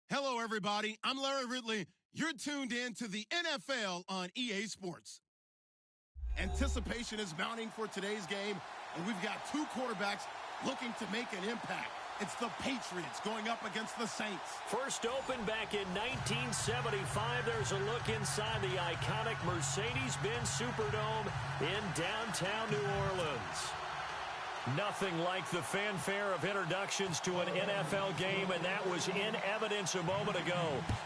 Hello, everybody. I'm Larry Ridley. You're tuned in to the NFL on EA Sports. Anticipation is mounting for today's game, and we've got two quarterbacks looking to make an impact. It's the Patriots going up against the Saints. First opened back in 1975. There's a look inside the iconic Mercedes-Benz Superdome in downtown New Orleans. Nothing like the fanfare of introductions to an NFL game, and that was in evidence a moment ago.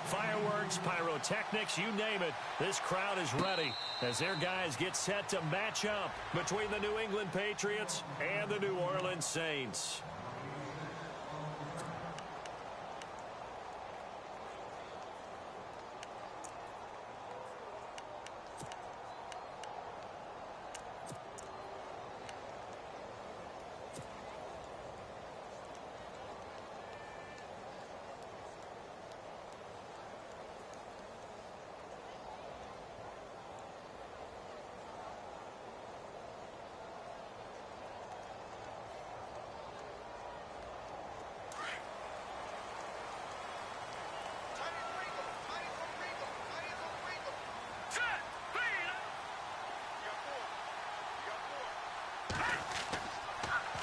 Fireworks, pyrotechnics, you name it. This crowd is ready as their guys get set to match up between the New England Patriots and the New Orleans Saints.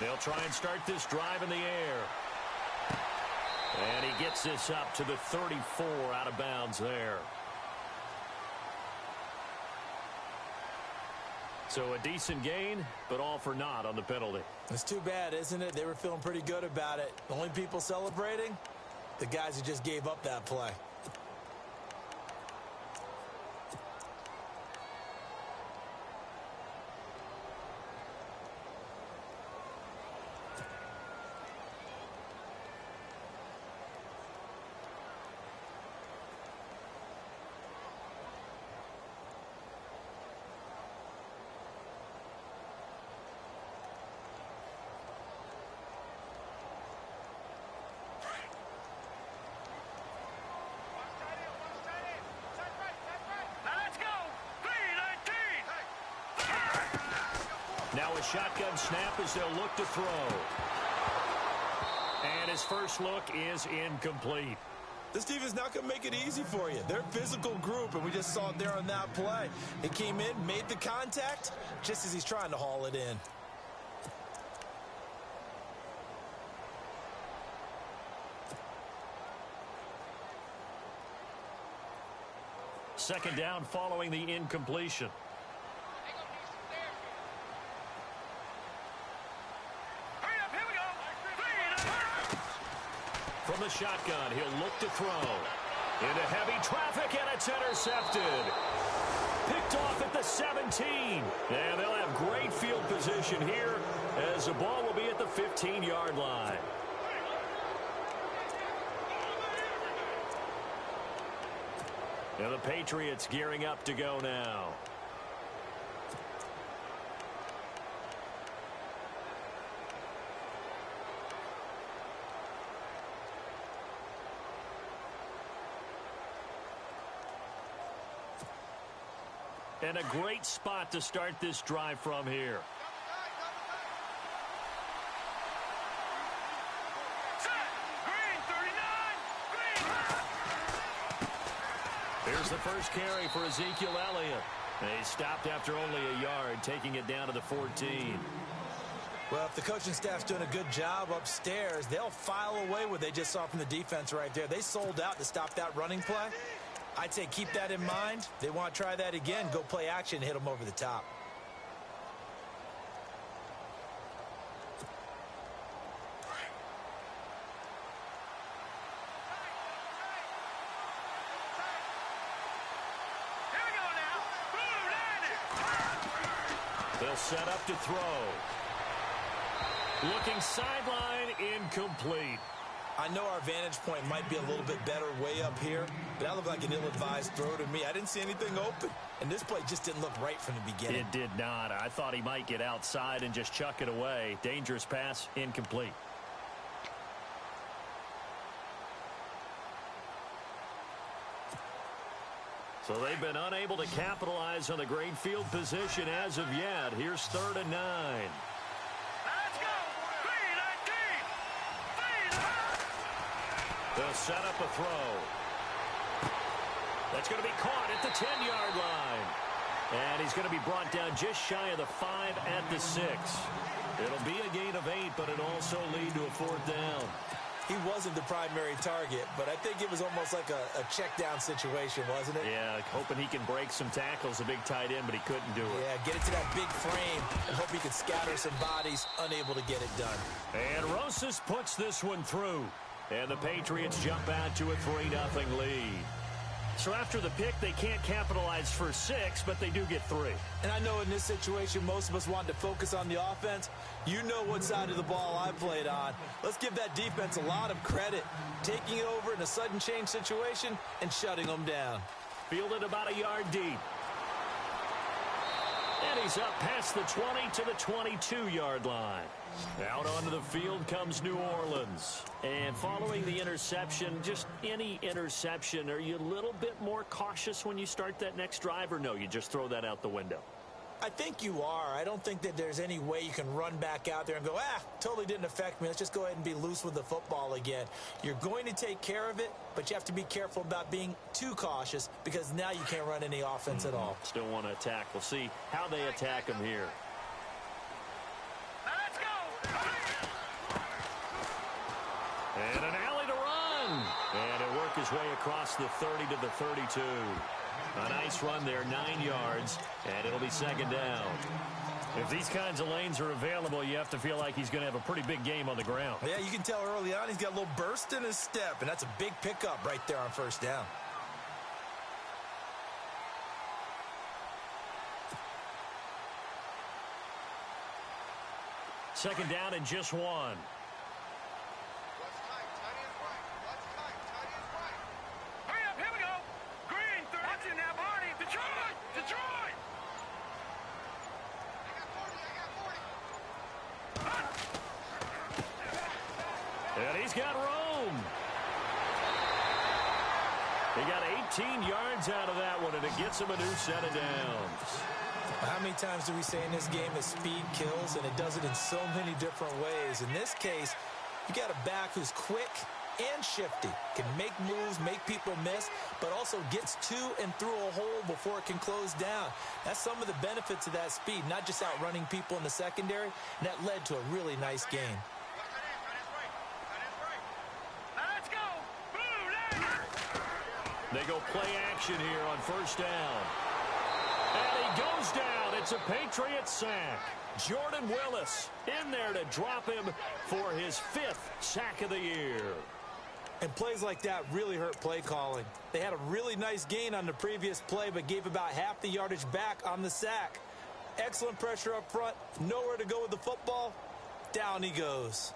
They'll try and start this drive in the air. And he gets this up to the 34 out of bounds there. So a decent gain, but all for naught on the penalty. It's too bad, isn't it? They were feeling pretty good about it. The only people celebrating? The guys who just gave up that play. Now a shotgun snap as they'll look to throw. And his first look is incomplete. This team is not going to make it easy for you. They're a physical group, and we just saw it there on that play. It came in, made the contact, just as he's trying to haul it in. Second down following the incompletion. From the shotgun, he'll look to throw. Into heavy traffic, and it's intercepted. Picked off at the 17. And they'll have great field position here as the ball will be at the 15-yard line. And the Patriots gearing up to go now. And a great spot to start this drive from here. Here's the first carry for Ezekiel Elliott. They stopped after only a yard, taking it down to the 14. Well, if the coaching staff's doing a good job upstairs, they'll file away what they just saw from the defense right there. They sold out to stop that running play. I'd say keep that in mind. They want to try that again. Go play action, hit them over the top. They'll set up to throw. Looking sideline, incomplete. I know our vantage point might be a little bit better way up here, but that looked like an ill-advised throw to me. I didn't see anything open, and this play just didn't look right from the beginning. It did not. I thought he might get outside and just chuck it away. Dangerous pass, incomplete. So they've been unable to capitalize on the great field position as of yet. Here's 3rd and 9. They'll set up a throw. That's going to be caught at the 10-yard line. And he's going to be brought down just shy of the 5 at the 6. It'll be a gain of 8, but it'll also lead to a 4th down. He wasn't the primary target, but I think it was almost like a check down situation, wasn't it? Yeah, hoping he can break some tackles, a big tight end, but he couldn't do it. Yeah, get it to that big frame and hope he could scatter some bodies, unable to get it done. And Rosas puts this one through. And the Patriots jump out to a 3-0 lead. So after the pick, they can't capitalize for 6, but they do get 3. And I know in this situation, most of us want to focus on the offense. You know what side of the ball I played on. Let's give that defense a lot of credit, taking it over in a sudden change situation and shutting them down. Fielded about a yard deep. And he's up past the 20 to the 22-yard line. Out onto the field comes New Orleans. And following the interception, just any interception, are you a little bit more cautious when you start that next drive, or no, you just throw that out the window? I think you are. I don't think that there's any way you can run back out there and go, totally didn't affect me. Let's just go ahead and be loose with the football again. You're going to take care of it, but you have to be careful about being too cautious because now you can't run any offense at all. Still want to attack. We'll see how they attack him here. Let's go! And an alley to run. And it worked his way across the 30 to the 32. A nice run there, 9 yards, and it'll be 2nd down. If these kinds of lanes are available, you have to feel like he's going to have a pretty big game on the ground. Yeah, you can tell early on he's got a little burst in his step, and that's a big pickup right there on 1st down. Second down and just 1. And he's got room. He got 18 yards out of that one, and it gets him a new set of downs. How many times do we say in this game that speed kills, and it does it in so many different ways? In this case, you got a back who's quick and shifty, can make moves, make people miss, but also gets to and through a hole before it can close down. That's some of the benefits of that speed, not just outrunning people in the secondary, and that led to a really nice game. They go play action here on 1st down. And he goes down. It's a Patriots sack. Jordan Willis in there to drop him for his 5th sack of the year. And plays like that really hurt play calling. They had a really nice gain on the previous play, but gave about half the yardage back on the sack. Excellent pressure up front. Nowhere to go with the football. Down he goes.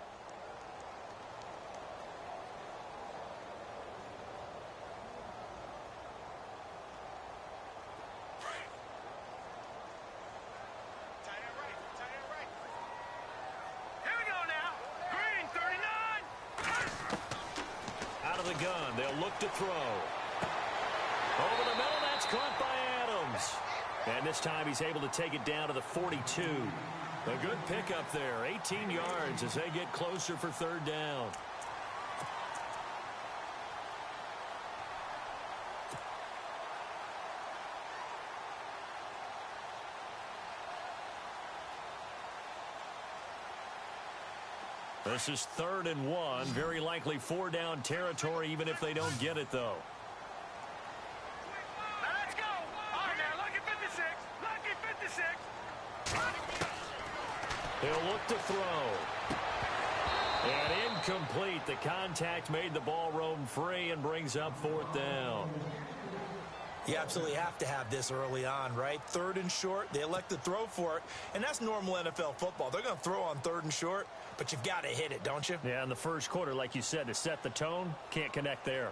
The gun. They'll look to throw. Over the middle, that's caught by Adams. And this time he's able to take it down to the 42. A good pickup there. 18 yards as they get closer for 3rd down. This is 3rd and 1. Very likely 4-down territory, even if they don't get it, though. Let's go. All right, now, lucky 56. Lucky 56. He'll look to throw. And incomplete. The contact made the ball roam free and brings up 4th down. You absolutely have to have this early on, right? 3rd and short, they elect to throw for it, and that's normal NFL football. They're going to throw on 3rd and short, but you've got to hit it, don't you? Yeah, in the first quarter, like you said, to set the tone, can't connect there.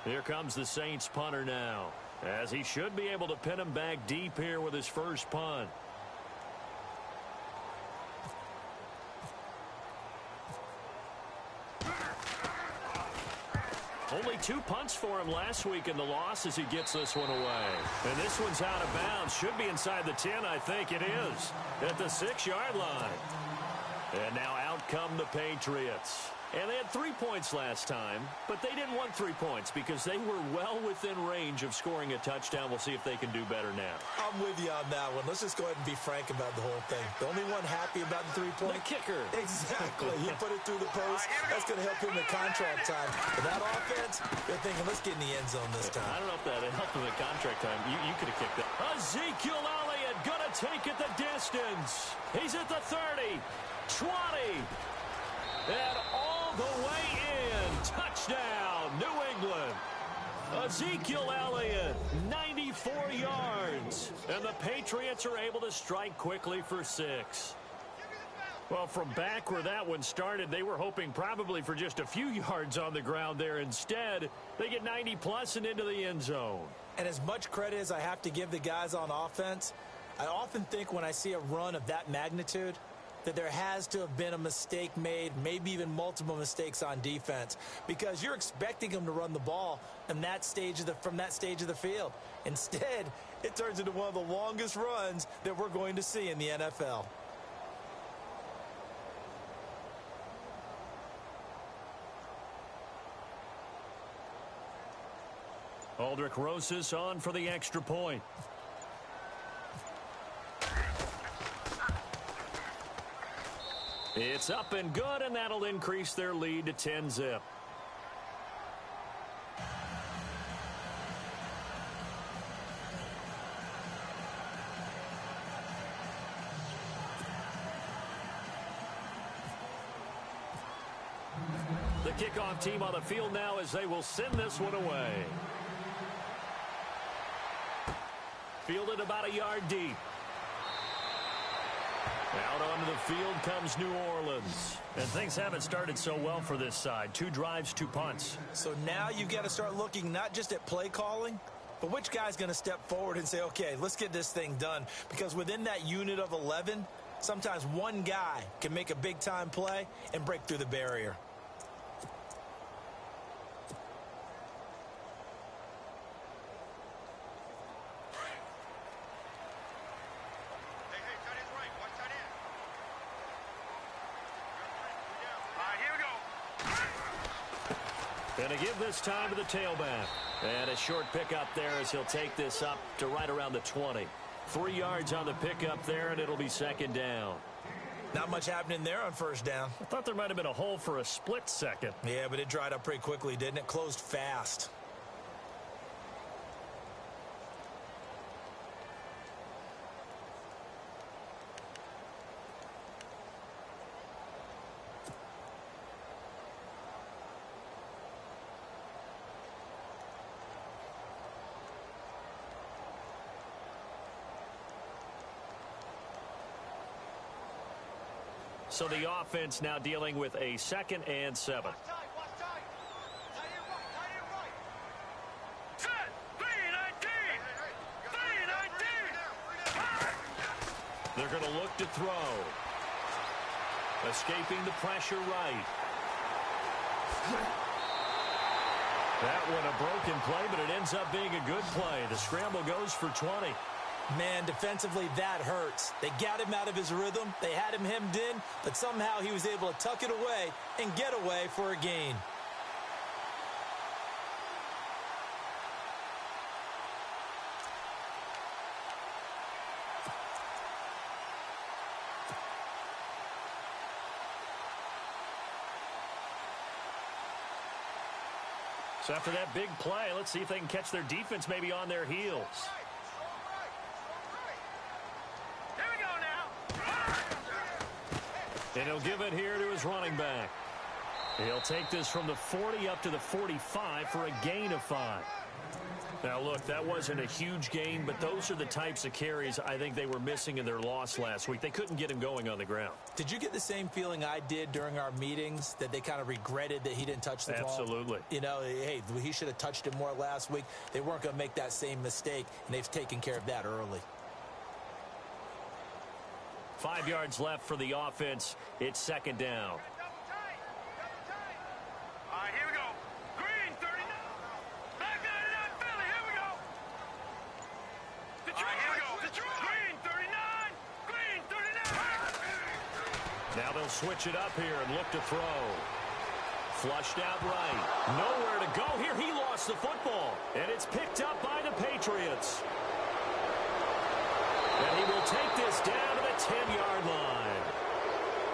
Here comes the Saints punter now, as he should be able to pin him back deep here with his first punt. Only 2 punts for him last week in the loss as he gets this one away. And this one's out of bounds. Should be inside the 10, I think it is. At the 6-yard line. And now out come the Patriots. And they had 3 points last time, but they didn't want 3 points because they were well within range of scoring a touchdown. We'll see if they can do better now. I'm with you on that one. Let's just go ahead and be frank about the whole thing. The only one happy about the 3-point? The kicker. Exactly. He put it through the post. That's going to help him in contract time. But that offense, they're thinking, let's get in the end zone this time. I don't know if that helped him in contract time. You could have kicked it. Ezekiel Elliott going to take it the distance. He's at the 30, 20, and all the way in. Touchdown, New England. Ezekiel Elliott, 94 yards. And the Patriots are able to strike quickly for 6. Well, from back where that one started, they were hoping probably for just a few yards on the ground there. Instead, they get 90-plus and into the end zone. And as much credit as I have to give the guys on offense, I often think when I see a run of that magnitude that there has to have been a mistake made, maybe even multiple mistakes on defense, because you're expecting them to run the ball from that stage of the field. Instead, it turns into one of the longest runs that we're going to see in the NFL. Aldrich Rosas on for the extra point. It's up and good, and that'll increase their lead to 10-zip. The kickoff team on the field now as they will send this one away. Fielded about a yard deep. Out onto the field comes New Orleans. And things haven't started so well for this side. 2 drives, 2 punts. So now you've got to start looking not just at play calling, but which guy's going to step forward and say, okay, let's get this thing done. Because within that unit of 11, sometimes one guy can make a big-time play and break through the barrier. Going to give this time to the tailback. And a short pickup there as he'll take this up to right around the 20. 3 yards on the pickup there, and it'll be second down. Not much happening there on first down. I thought there might have been a hole for a split second. Yeah, but it dried up pretty quickly, didn't it? Closed fast. So the offense now dealing with a 2nd and 7. They're going to look to throw. Escaping the pressure right. That one a broken play, but it ends up being a good play. The scramble goes for 20. Man, defensively, that hurts. They got him out of his rhythm. They had him hemmed in, but somehow he was able to tuck it away and get away for a gain. So after that big play, let's see if they can catch their defense maybe on their heels. And he'll give it here to his running back. He'll take this from the 40 up to the 45 for a gain of 5. Now, look, that wasn't a huge gain, but those are the types of carries I think they were missing in their loss last week. They couldn't get him going on the ground. Did you get the same feeling I did during our meetings, that they kind of regretted that he didn't touch the ball? Absolutely. You know, hey, he should have touched it more last week. They weren't going to make that same mistake, and they've taken care of that early. 5 yards left for the offense. It's second down. All right, here we go. Green, 39. Back 99, Philly, here we go. Detroit, here we go. Detroit. Green, 39. Green, 39. Now they'll They'll switch it up here and look to throw. Flushed out right. Nowhere to go here. He lost the football. And it's picked up by the Patriots. And he will take this down to the 10-yard line.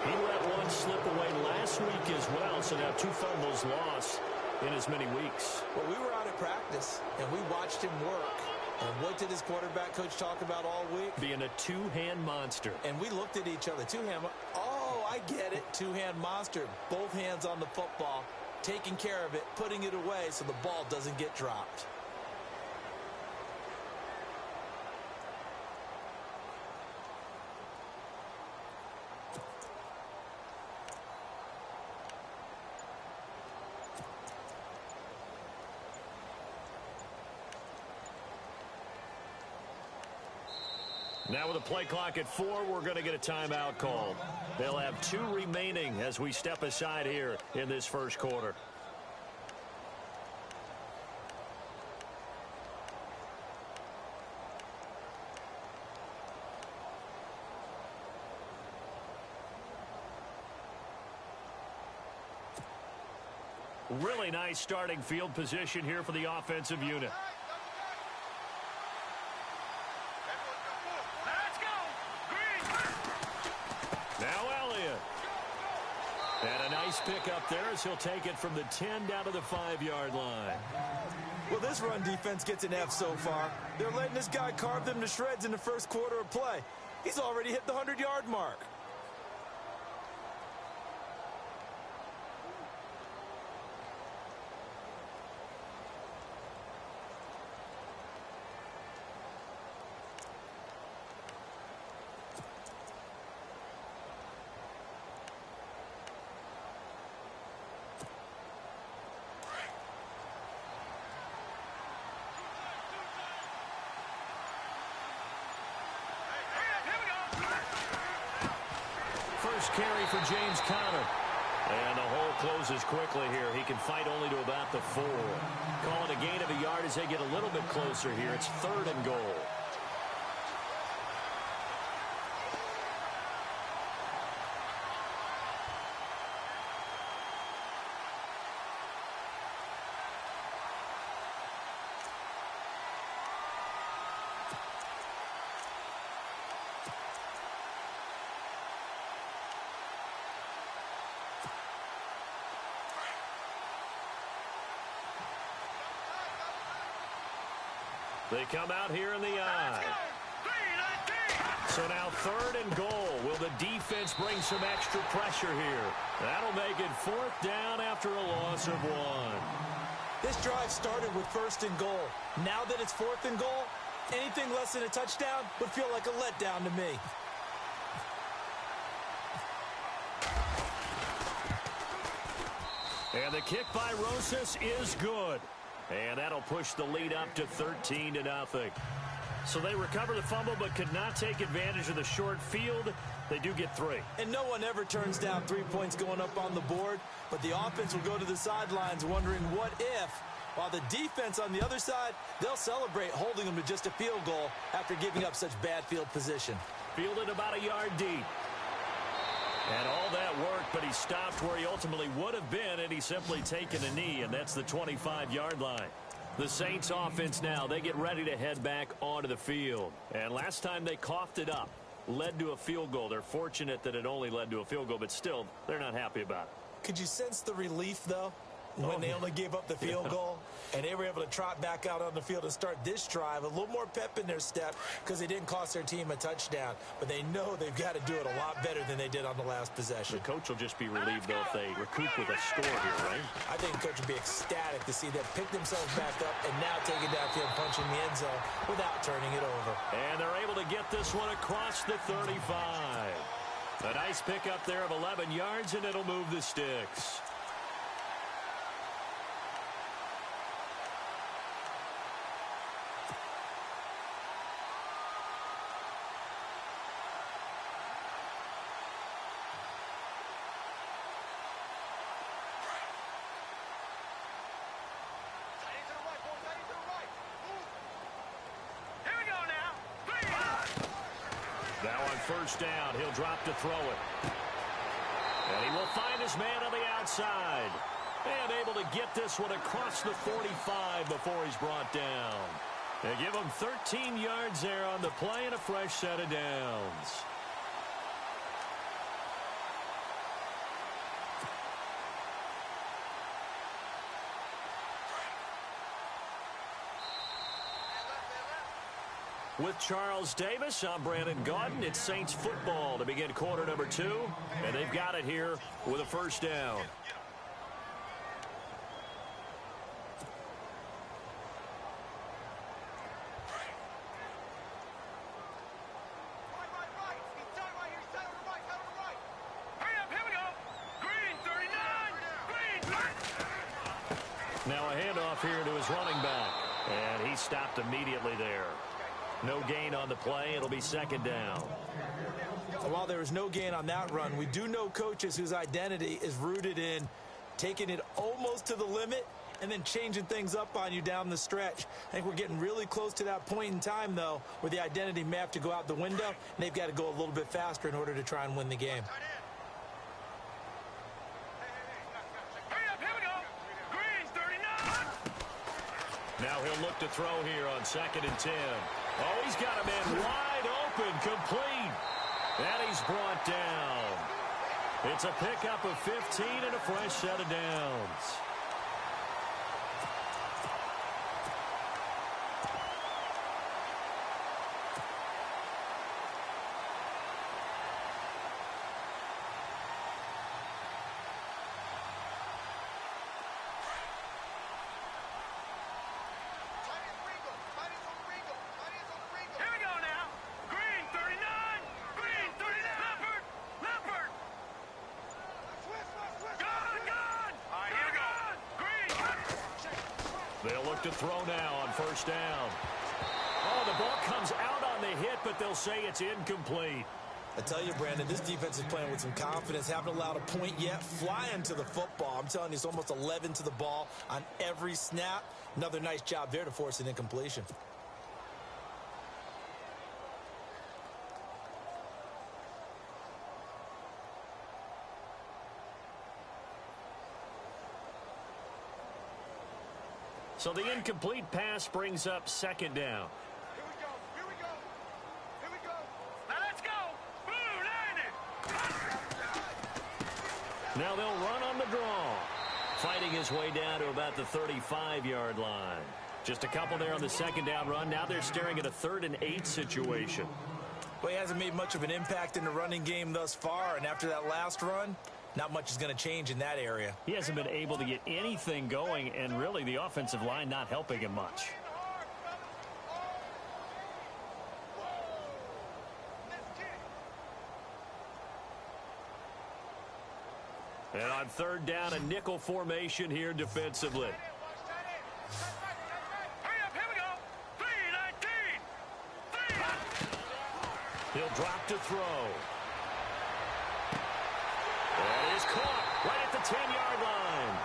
He let one slip away last week as well, so now 2 fumbles lost in as many weeks. Well, we were out at practice, and we watched him work. And what did his quarterback coach talk about all week? Being a two-hand monster. And we looked at each other. Two-hand. Oh, I get it. Two-hand monster. Both hands on the football, taking care of it, putting it away so the ball doesn't get dropped. Now with a play clock at 4, we're going to get a timeout call. They'll have 2 remaining as we step aside here in this first quarter. Really nice starting field position here for the offensive unit. And a nice pick up there as he'll take it from the 10 down to the 5-yard line. Well, this run defense gets an F so far. They're letting this guy carve them to shreds in the first quarter of play. He's already hit the 100-yard mark. Carry for James Conner. And the hole closes quickly here. He can fight only to about the 4. Call it a gain of a yard as they get a little bit closer here. It's 3rd and goal. They come out here in the eye. So now 3rd and goal. Will the defense bring some extra pressure here? That'll make it 4th down after a loss of 1. This drive started with 1st and goal. Now that it's 4th and goal, anything less than a touchdown would feel like a letdown to me. And the kick by Rosas is good. And that'll push the lead up to 13-0. So they recover the fumble but could not take advantage of the short field. They do get 3. And no one ever turns down 3 points going up on the board. But the offense will go to the sidelines wondering what if. While the defense on the other side, they'll celebrate holding them to just a field goal after giving up such bad field position. Fielded about a yard deep. And all that worked, but he stopped where he ultimately would have been, and he's simply taken a knee, and that's the 25-yard line. The Saints offense now, they get ready to head back onto the field. And last time they coughed it up, led to a field goal. They're fortunate that it only led to a field goal, but still, they're not happy about it. Could you sense the relief, though? When they only gave up the field goal, and they were able to trot back out on the field and start this drive, a little more pep in their step because they didn't cost their team a touchdown. But they know they've got to do it a lot better than they did on the last possession. The coach will just be relieved, though, if they recoup with a score here, right? I think the coach will be ecstatic to see them pick themselves back up and now take it downfield, punching the end zone without turning it over. And they're able to get this one across the 35. A nice pickup there of 11 yards, and it'll move the sticks. Now on 1st down, he'll drop to throw it. And he will find his man on the outside. And able to get this one across the 45 before he's brought down. They give him 13 yards there on the play and a fresh set of downs. With Charles Davis, I'm Brandon Gaudin. It's Saints football to begin quarter number 2. And they've got it here with a first down. Now a handoff here to his running back. And he stopped immediately there. No gain on the play. It'll be second down. While there was no gain on that run, we do know coaches whose identity is rooted in taking it almost to the limit and then changing things up on you down the stretch. I think we're getting really close to that point in time, though, where the identity may have to go out the window, and they've got to go a little bit faster in order to try and win the game. Now he'll look to throw here on 2nd and 10. Oh, he's got a man wide open, complete. And he's brought down. It's a pickup of 15 and a fresh set of downs. They'll look to throw now on first down. Oh, the ball comes out on the hit, but they'll say it's incomplete. I tell you, Brandon, this defense is playing with some confidence. Haven't allowed a point yet. Flying to the football. I'm telling you, it's almost 11 to the ball on every snap. Another nice job there to force an incompletion. So the incomplete pass brings up second down. Here we go. Here we go. Here we go. Now let's go. Blue, Now they'll run on the draw. Fighting his way down to about the 35-yard line. Just a couple there on the second down run. Now they're staring at a 3rd and 8 situation. Well, he hasn't made much of an impact in the running game thus far, and after that last run, not much is going to change in that area. He hasn't been able to get anything going, and really the offensive line not helping him much. And on 3rd down, a nickel formation here defensively. He'll drop to throw. And he's caught right at the 10-yard line.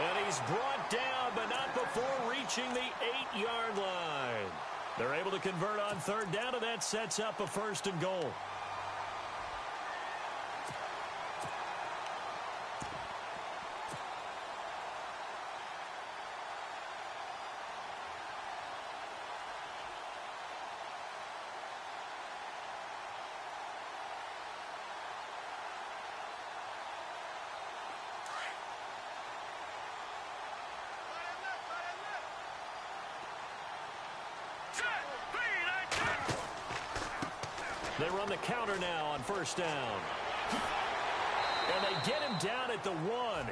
And he's brought down, but not before reaching the 8-yard line. They're able to convert on 3rd down, and that sets up a 1st and goal. They run the counter now on 1st down. And they get him down at the 1.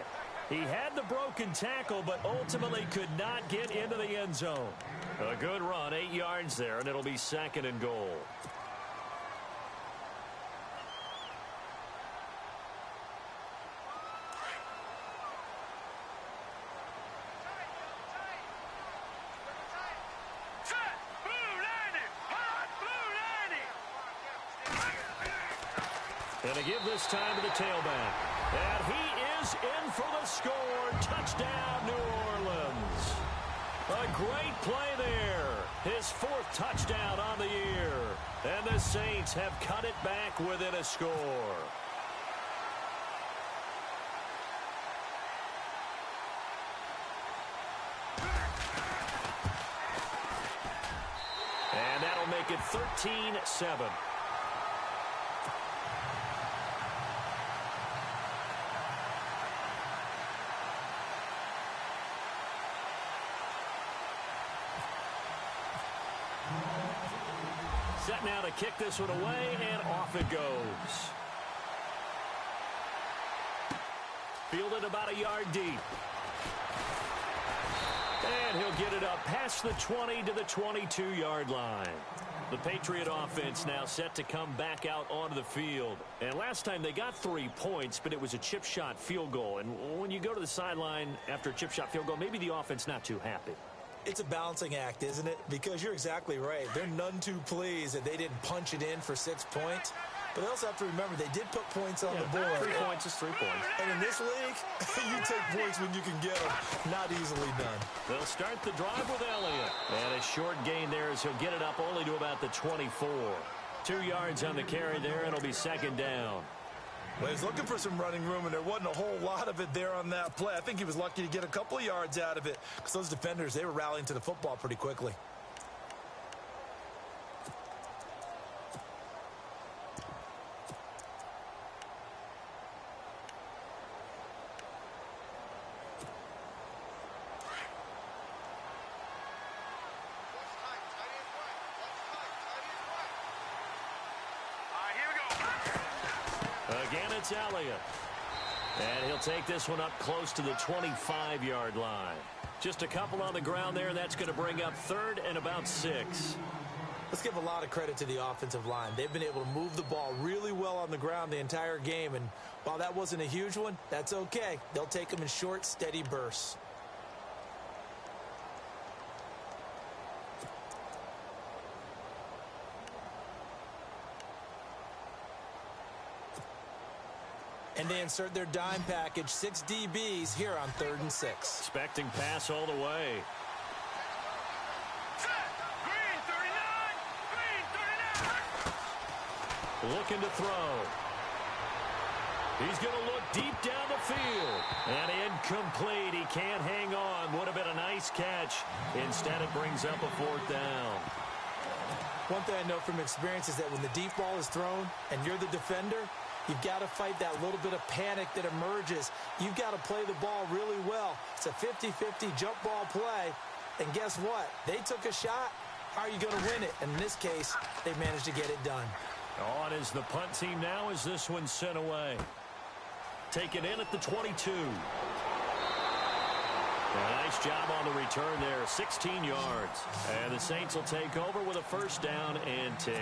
He had the broken tackle, but ultimately could not get into the end zone. A good run, 8 yards there, and it'll be 2nd and goal. And they give this time to the tailback. And he is in for the score. Touchdown, New Orleans. A great play there. His 4th touchdown on the year. And the Saints have cut it back within a score. make it 13-7. Set now to kick this one away, and off it goes. Fielded about a yard deep. And he'll get it up past the 20 to the 22-yard line. The Patriot offense now set to come back out onto the field. And last time they got 3 points, but it was a chip shot field goal. And when you go to the sideline after a chip shot field goal, maybe the offense not too happy. It's a balancing act, isn't it? Because you're exactly right. They're none too pleased that they didn't punch it in for 6 points. But they also have to remember they did put points on the board. 3 points is 3 points. And in this league, you take points when you can get them. Not easily done. They'll start the drive with Elliott. And a short gain there as he'll get it up only to about the 24. 2 yards on the carry there, and it'll be second down. Well, he was looking for some running room, and there wasn't a whole lot of it there on that play. I think he was lucky to get a couple of yards out of it because those defenders, they were rallying to the football pretty quickly. Again, it's Elliott. And he'll take this one up close to the 25-yard line. Just a couple on the ground there, and that's going to bring up 3rd and about 6. Let's give a lot of credit to the offensive line. They've been able to move the ball really well on the ground the entire game. And while that wasn't a huge one, that's okay. They'll take them in short, steady bursts. And they insert their dime package, 6 DBs here on 3rd and 6. Expecting pass all the way. Green 39. Looking to throw. He's going to look deep down the field. And incomplete. He can't hang on. Would have been a nice catch. Instead, it brings up a 4th down. One thing I know from experience is that when the deep ball is thrown and you're the defender, you've got to fight that little bit of panic that emerges. You've got to play the ball really well. It's a 50-50 jump ball play. And guess what? They took a shot. How are you going to win it? And in this case, they managed to get it done. On is the punt team now as this one's sent away. Taken in at the 22. A nice job on the return there, 16 yards. And the Saints will take over with a 1st down and 10.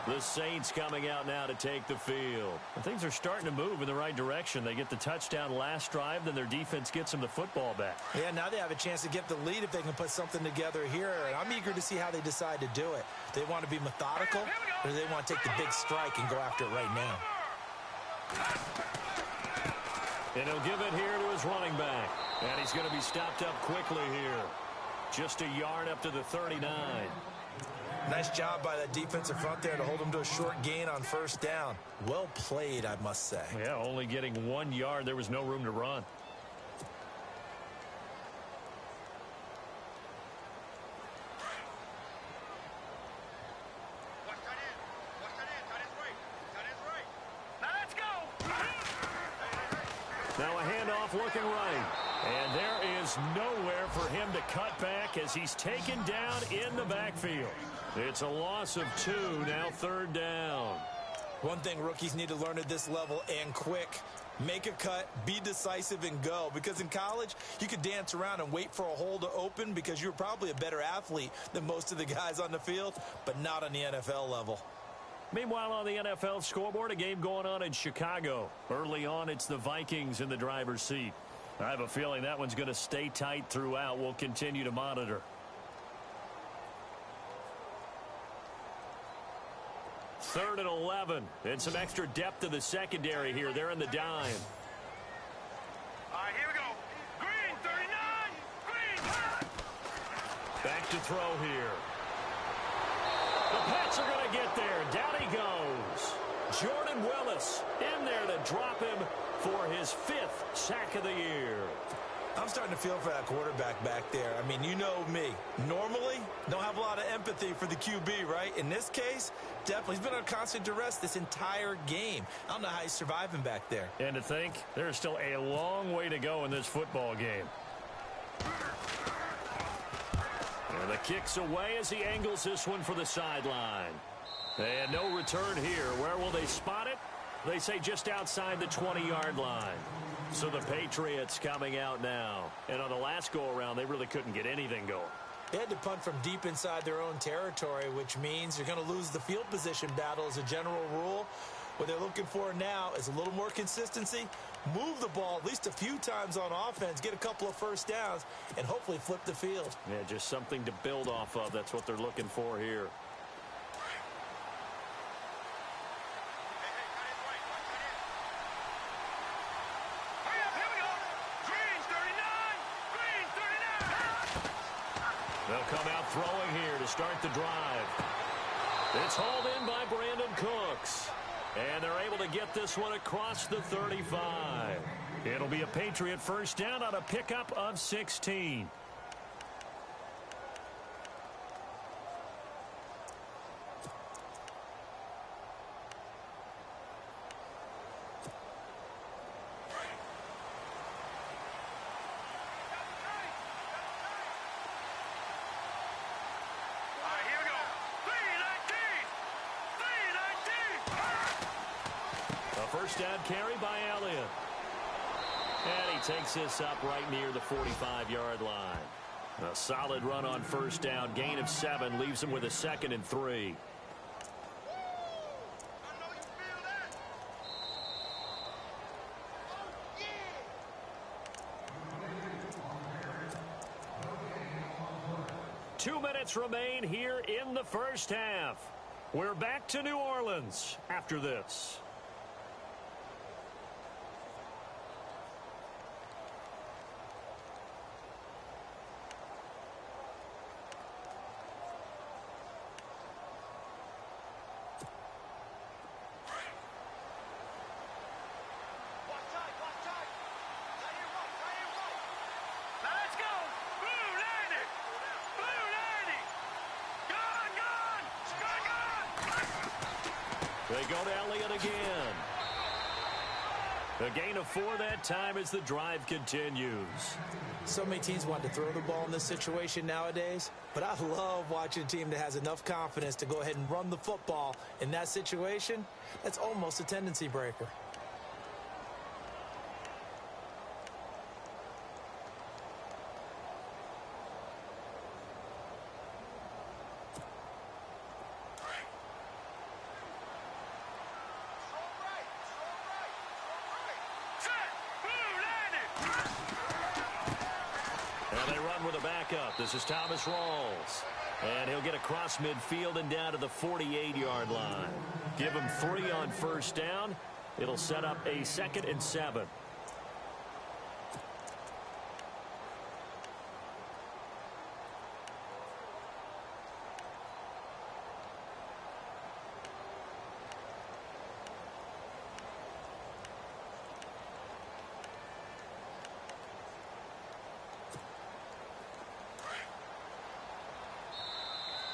The Saints coming out now to take the field. And things are starting to move in the right direction. They get the touchdown last drive, then their defense gets them the football back. Yeah, now they have a chance to get the lead if they can put something together here. And I'm eager to see how they decide to do it. Do they want to be methodical, or do they want to take the big strike and go after it right now? And he'll give it here to his running back. And he's going to be stopped up quickly here. Just a yard up to the 39. Nice job by that defensive front there to hold them to a short gain on 1st down. Well played, I must say. Yeah, only getting 1 yard. There was no room to run. Let's go. Now a handoff looking right. And there is nowhere for him to cut back as he's taken down in the backfield. It's a loss of 2, now 3rd down. One thing rookies need to learn at this level, and quick, make a cut, be decisive, and go. Because in college, you could dance around and wait for a hole to open because you're probably a better athlete than most of the guys on the field, but not on the NFL level. Meanwhile, on the NFL scoreboard, a game going on in Chicago. Early on, it's the Vikings in the driver's seat. I have a feeling that one's going to stay tight throughout. We'll continue to monitor. Third and 11. And some extra depth to the secondary here. They're in the dime. All right, here we go. Green 39. Green. Back to throw here. The Pats are going to get there. Down he goes. Jordan Willis in there to drop him for his 5th sack of the year. I'm starting to feel for that quarterback back there. I mean, you know me. Normally, don't have a lot of empathy for the QB, right? In this case, definitely. He's been on constant duress this entire game. I don't know how he's surviving back there. And to think, there's still a long way to go in this football game. And the kick's away as he angles this one for the sideline. And no return here. Where will they spot it? They say just outside the 20-yard line. So the Patriots coming out now. And on the last go-around, they really couldn't get anything going. They had to punt from deep inside their own territory, which means you're going to lose the field position battle as a general rule. What they're looking for now is a little more consistency, move the ball at least a few times on offense, get a couple of first downs, and hopefully flip the field. Yeah, just something to build off of. That's what they're looking for here. They'll come out throwing here to start the drive. It's hauled in by Brandon Cooks. And they're able to get this one across the 35. It'll be a Patriot first down on a pickup of 16. First down carry by Elliott. And he takes this up right near the 45-yard line. A solid run on first down. Gain of 7 leaves him with a 2nd and 3. Two minutes remain here in the first half. We're back to New Orleans after this. They go to Elliott again. A gain of 4 that time as the drive continues. So many teams want to throw the ball in this situation nowadays, but I love watching a team that has enough confidence to go ahead and run the football in that situation. That's almost a tendency breaker. This is Thomas Rawls. And he'll get across midfield and down to the 48-yard line. Give him 3 on first down. It'll set up a 2nd and 7.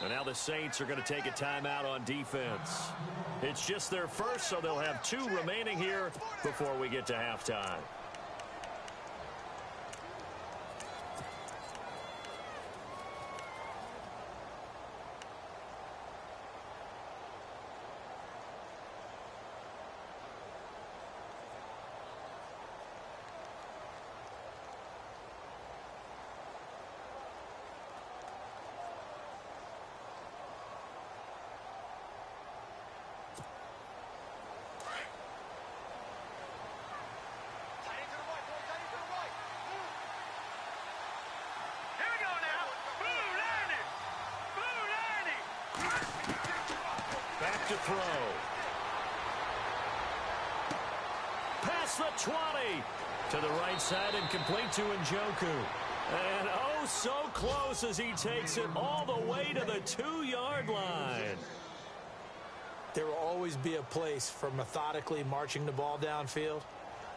And now the Saints are going to take a timeout on defense. It's just their first, so they'll have 2 remaining here before we get to halftime. To throw. Past the 20 to the right side and complete to Njoku. And oh, so close as he takes it all the way to the 2-yard line. There will always be a place for methodically marching the ball downfield.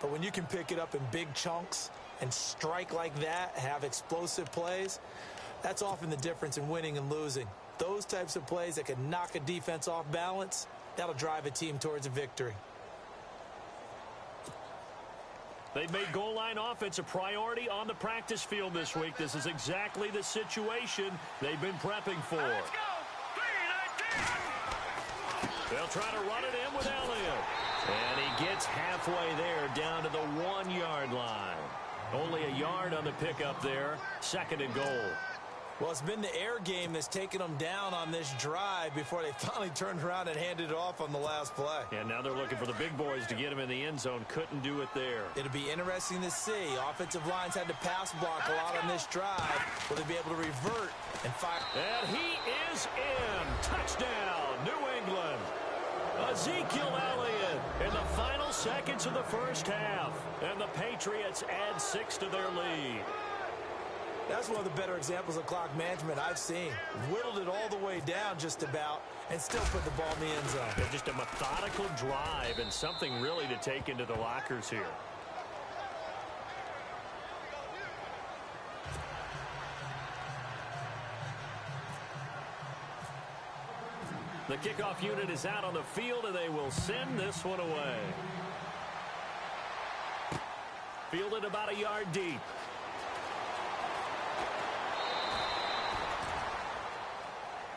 But when you can pick it up in big chunks and strike like that, have explosive plays, that's often the difference in winning and losing. Those types of plays that can knock a defense off balance, that'll drive a team towards a victory. They've made goal line offense a priority on the practice field this week. This is exactly the situation they've been prepping for. Let's go. 3-19. They'll try to run it in with Elliott. And he gets halfway there, down to the 1-yard line. Only a yard on the pickup there. 2nd and goal. Well, it's been the air game that's taken them down on this drive before they finally turned around and handed it off on the last play. And now they're looking for the big boys to get him in the end zone. Couldn't do it there. It'll be interesting to see. Offensive lines had to pass block a lot on this drive. Will they be able to revert and fire? And he is in. Touchdown, New England. Ezekiel Elliott in the final seconds of the first half. And the Patriots add 6 to their lead. That's one of the better examples of clock management I've seen. Whittled it all the way down just about and still put the ball in the end zone. They're just a methodical drive and something really to take into the lockers here. The kickoff unit is out on the field, and they will send this one away. Fielded about a yard deep.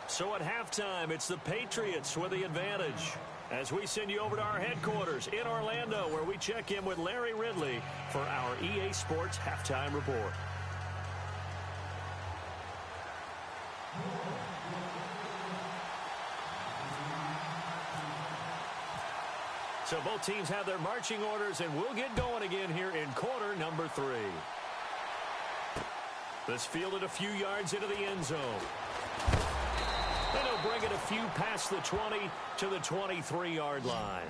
So at halftime, it's the Patriots with the advantage. As we send you over to our headquarters in Orlando, where we check in with Larry Ridley for our EA Sports Halftime Report. So both teams have their marching orders, and we'll get going again here in quarter number 3. This fielded a few yards into the end zone. And he'll bring it a few past the 20 to the 23-yard line.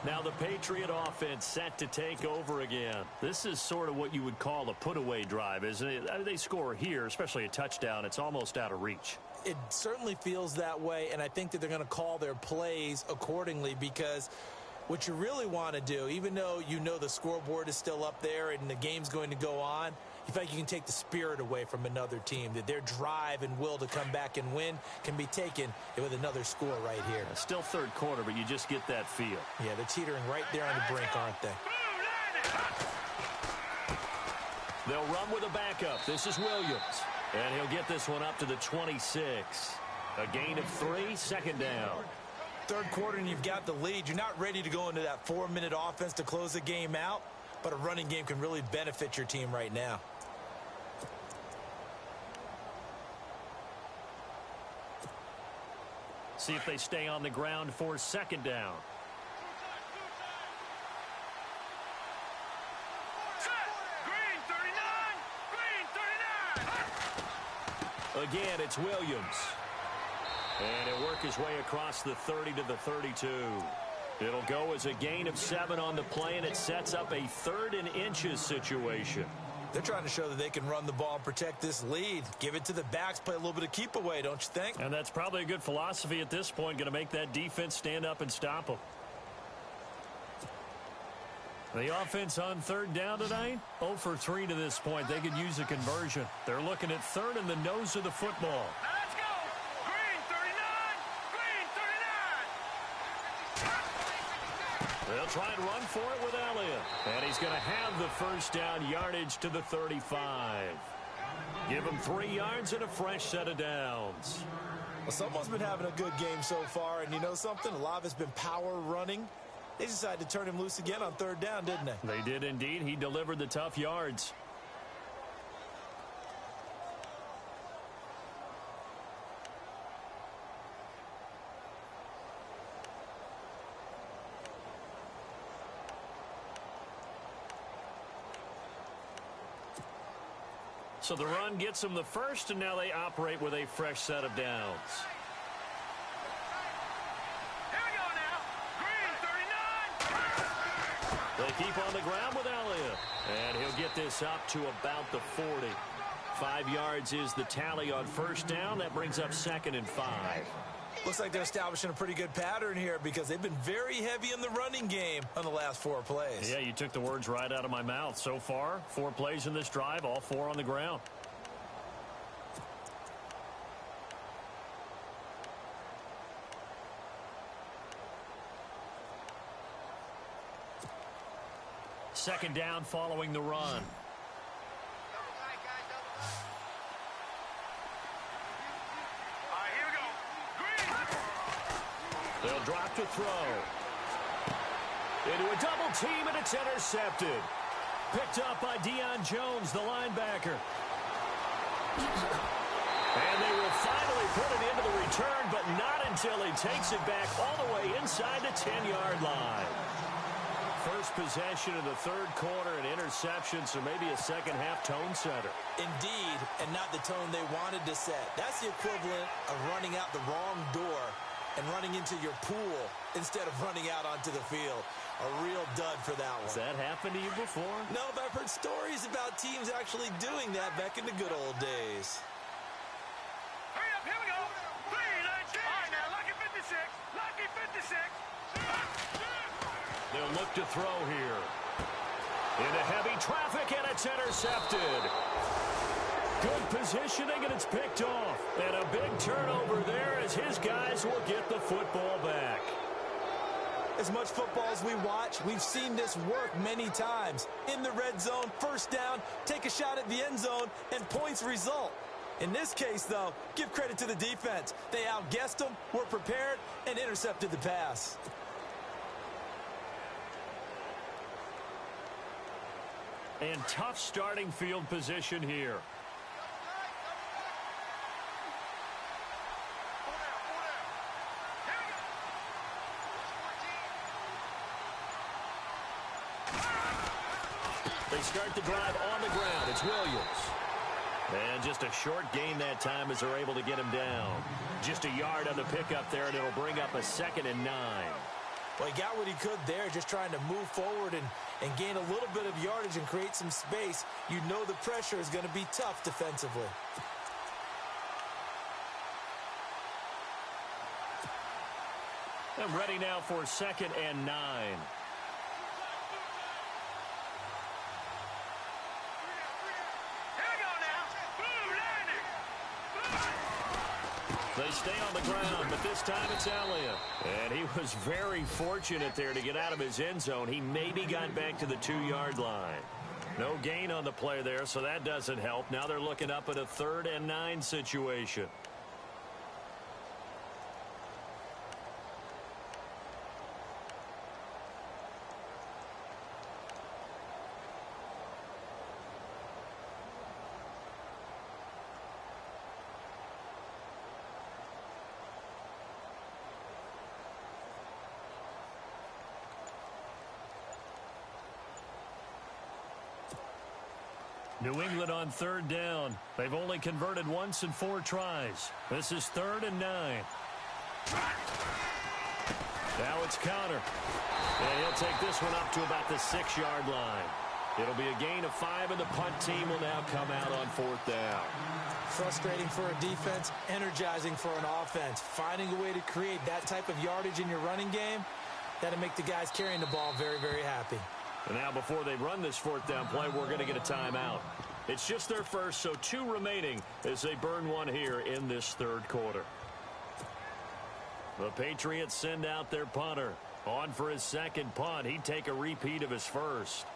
Now the Patriot offense set to take over again. This is sort of what you would call a put-away drive, isn't it? I mean, they score here, especially a touchdown. It's almost out of reach. It certainly feels that way, and I think that they're going to call their plays accordingly, because what you really want to do, even though you know the scoreboard is still up there and the game's going to go on, you feel like you can take the spirit away from another team, that their drive and will to come back and win can be taken with another score right here. Still third quarter, but you just get that feel. Yeah, they're teetering right there on the brink, aren't they? They'll run with a backup. This is Williams. And he'll get this one up to the 26. A gain of 3, 2nd down. Third quarter and you've got the lead. You're not ready to go into that 4-minute offense to close the game out, but a running game can really benefit your team right now. See if they stay on the ground for 2nd down. Green 39. Green 39. Again, it's Williams. And he'll work his way across the 30 to the 32. It'll go as a gain of 7 on the play, and it sets up a 3rd and inches situation. They're trying to show that they can run the ball and protect this lead. Give it to the backs, play a little bit of keep away, don't you think? And that's probably a good philosophy at this point, going to make that defense stand up and stop them. The offense on 3rd down tonight, 0 for 3 to this point. They could use a conversion. They're looking at 3rd and the nose of the football. Let's go. Green 39. Green 39. They'll try and run for it with Elliott. And he's going to have the 1st down yardage to the 35. Give him 3 yards and a fresh set of downs. Well, someone's been having a good game so far, and you know something? A lot of it's been power running. They decided to turn him loose again on 3rd down, didn't they? They did indeed. He delivered the tough yards. So the run gets them the 1st, and now they operate with a fresh set of downs. Here we go now. Green 39. They keep on the ground with Elliott. And he'll get this up to about the 40. 5 yards is the tally on 1st down. That brings up 2nd and 5. Looks like they're establishing a pretty good pattern here because they've been very heavy in the running game on the last 4 plays. Yeah, you took the words right out of my mouth. So far, 4 plays in this drive, all 4 on the ground. Second down following the run. They'll drop to throw. Into a double team, and it's intercepted. Picked up by Deion Jones, the linebacker. And they will finally put it into the return, but not until he takes it back all the way inside the 10-yard line. First possession of the third quarter, an interception, so maybe a second-half tone setter. Indeed, and not the tone they wanted to set. That's the equivalent of running out the wrong door and running into your pool instead of running out onto the field. A real dud for that one. Has that happened to you before? No, but I've heard stories about teams actually doing that back in the good old days. Hurry up, here we go. 3, 19. All right, now, lucky 56. Lucky 56. They'll look to throw here. Into heavy traffic, and it's intercepted. Good positioning, and it's picked off. And a big turnover there as his guys will get the football back. As much football as we watch, we've seen this work many times. In the red zone, first down, take a shot at the end zone, and points result. In this case, though, give credit to the defense. They outguessed them, were prepared, and intercepted the pass. And tough starting field position here. They start the drive on the ground. It's Williams. And just a short gain that time as they're able to get him down. Just a yard on the pickup there, and it'll bring up a 2nd and 9. Well, he got what he could there, just trying to move forward and gain a little bit of yardage and create some space. You know the pressure is going to be tough defensively. I'm ready now for 2nd and 9. They stay on the ground, but this time it's Elliott. And he was very fortunate there to get out of his end zone. He maybe got back to the 2-yard line. No gain on the play there, so that doesn't help. Now they're looking up at a 3rd and 9 situation. New England on 3rd down. They've only converted once in 4 tries. This is 3rd and 9. Now it's Connor. And he'll take this one up to about the 6-yard line. It'll be a gain of 5, and the punt team will now come out on 4th down. Frustrating for a defense, energizing for an offense. Finding a way to create that type of yardage in your running game, that'll make the guys carrying the ball very, very happy. And now before they run this 4th down play, we're going to get a timeout. It's just their first, so 2 remaining as they burn one here in this 3rd quarter. The Patriots send out their punter. On for his 2nd punt. He'd take a repeat of his first.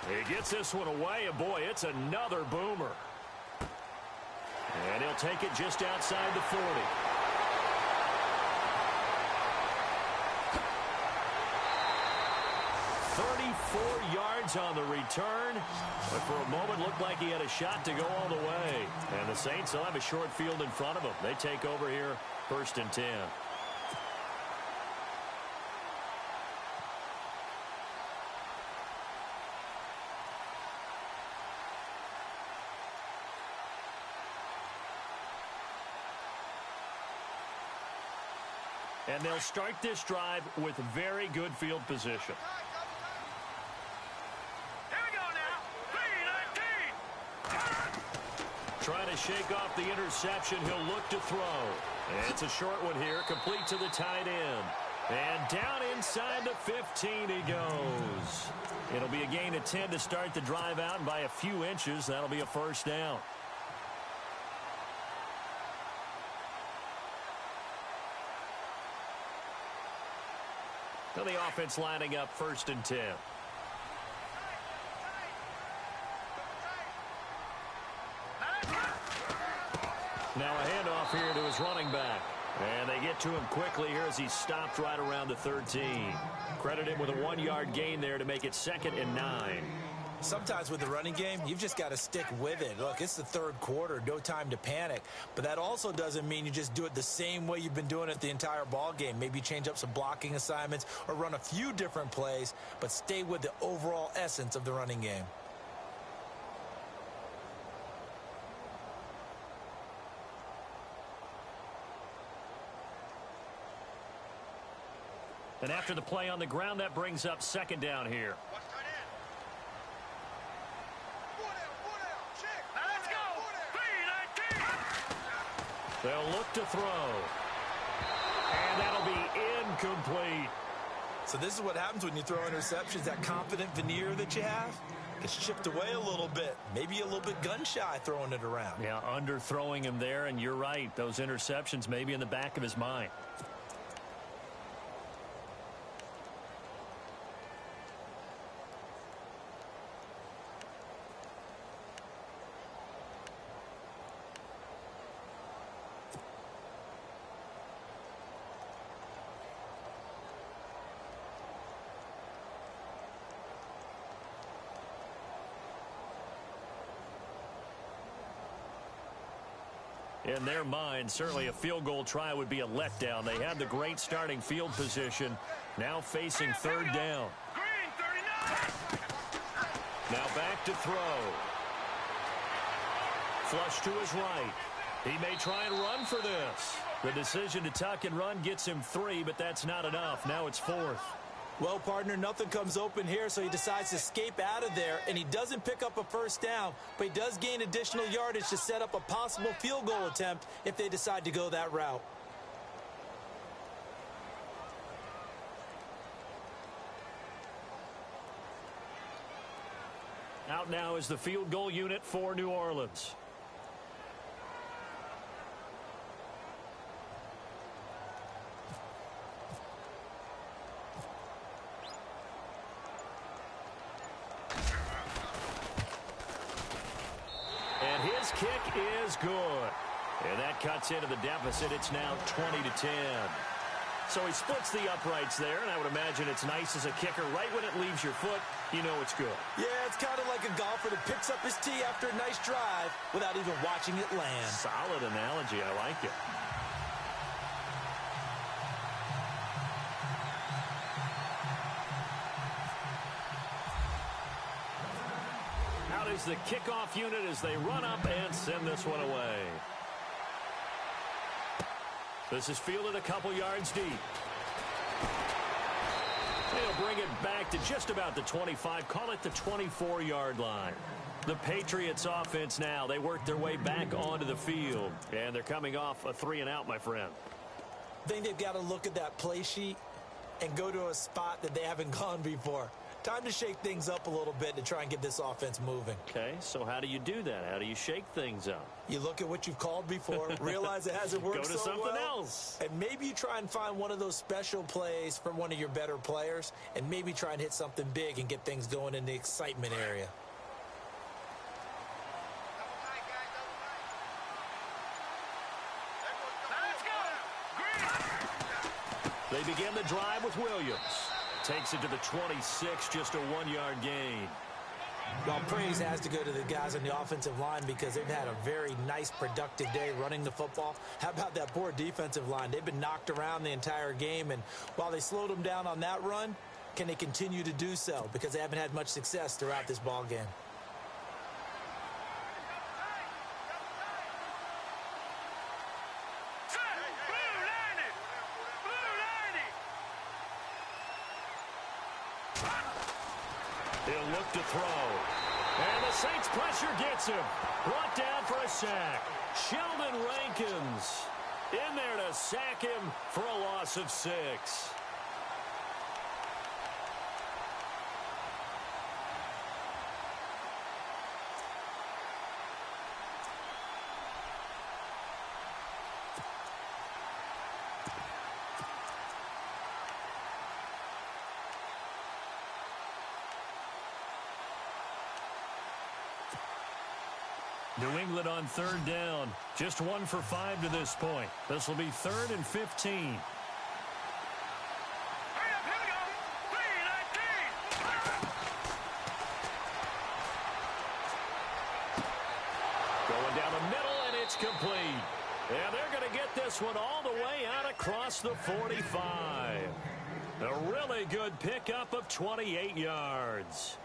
He gets this one away, and boy, it's another boomer. And he'll take it just outside the 40. 34 yards on the return, but for a moment looked like he had a shot to go all the way. And the Saints will have a short field in front of them. They take over here, 1st and 10. And they'll start this drive with very good field position. Here we go now. 3-19. Trying to shake off the interception. He'll look to throw. And it's a short one here, complete to the tight end. And down inside the 15 he goes. It'll be a gain of 10 to start the drive out, and by a few inches, that'll be a first down. Now the offense lining up 1st and 10. Now a handoff here to his running back. And they get to him quickly here as he stopped right around the 13. Credit him with a 1-yard gain there to make it 2nd and 9. Sometimes with the running game, you've just got to stick with it. Look, it's the 3rd quarter, no time to panic. But that also doesn't mean you just do it the same way you've been doing it the entire ball game. Maybe change up some blocking assignments or run a few different plays, but stay with the overall essence of the running game. And after the play on the ground, that brings up 2nd down here. Let's go. 3-19. They'll look to throw. And that'll be incomplete. So this is what happens when you throw interceptions. That confident veneer that you have gets chipped away a little bit. Maybe a little bit gun-shy throwing it around. Yeah, underthrowing him there, and you're right. Those interceptions may be in the back of his mind. In their mind, certainly a field goal try would be a letdown. They had the great starting field position, now facing 3rd down. Green 39. Now back to throw. Flush to his right. He may try and run for this. The decision to tuck and run gets him 3, but that's not enough. Now it's 4th. Well, partner, nothing comes open here, so he decides to escape out of there, and he doesn't pick up a first down, but he does gain additional yardage to set up a possible field goal attempt if they decide to go that route. Out now is the field goal unit for New Orleans. And his kick is good. And that cuts into the deficit. It's now 20-10. So he splits the uprights there, and I would imagine it's nice as a kicker. Right when it leaves your foot, you know it's good. Yeah, it's kind of like a golfer that picks up his tee after a nice drive without even watching it land. Solid analogy. I like it. Out is the kickoff unit as they run up and send this one away. This is fielded a couple yards deep. They'll bring it back to just about the 25, call it the 24-yard line. The Patriots offense now, they work their way back onto the field, and they're coming off a 3-and-out, my friend. I think they've got to look at that play sheet and go to a spot that they haven't gone before. Time to shake things up a little bit to try and get this offense moving. Okay, so how do you do that? How do you shake things up? You look at what you've called before, realize it hasn't worked Go to so something well, else. and maybe you try and find one of those special plays from one of your better players, and maybe try and hit something big and get things going in the excitement area. They begin the drive with Williams. Takes it to the 26, just a 1-yard gain. Well, praise has to go to the guys on the offensive line because they've had a very nice, productive day running the football. How about that poor defensive line? They've been knocked around the entire game, and while they slowed them down on that run, can they continue to do so? Because they haven't had much success throughout this ball game. Blue line it. Blue He'll look to throw. And the Saints pressure gets him. Brought down for a sack. Sheldon Rankins in there to sack him for a loss of 6. New England on 3rd down. Just 1 for 5 to this point. This will be 3rd and 15. Hurry up, here we go. 3-19. Going down the middle, and it's complete. And they're going to get this one all the way out across the 45. A really good pickup of 28 yards.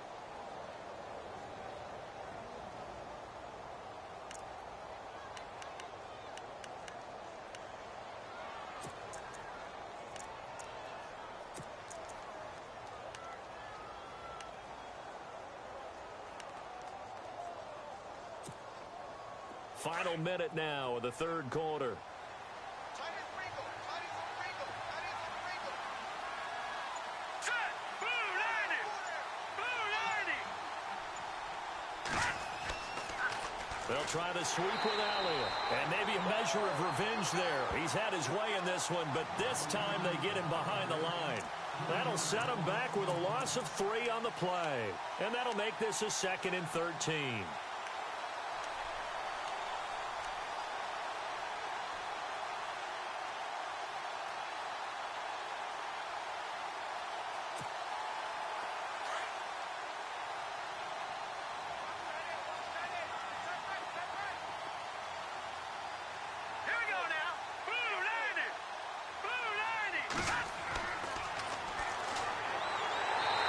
Final minute now of the 3rd quarter. Set. Blue 90. Blue 90. They'll try to sweep with Elliott. And maybe a measure of revenge there. He's had his way in this one, but this time they get him behind the line. That'll set him back with a loss of 3 on the play. And that'll make this a 2nd and 13.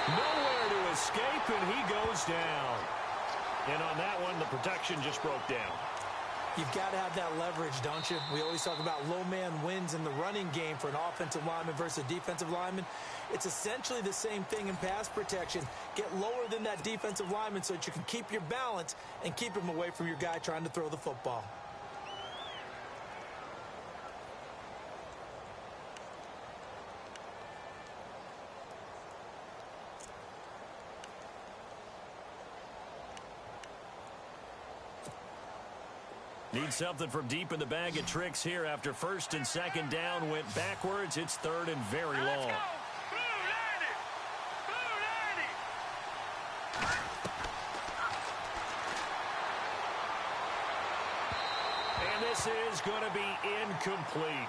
Nowhere to escape, and he goes down. And on that one, the protection just broke down. You've got to have that leverage, don't you? We always talk about low man wins in the running game for an offensive lineman versus a defensive lineman. It's essentially the same thing in pass protection. Get lower than that defensive lineman so that you can keep your balance and keep him away from your guy trying to throw the football. Need something from deep in the bag of tricks here after 1st and 2nd down went backwards. It's 3rd and very long. And this is going to be incomplete.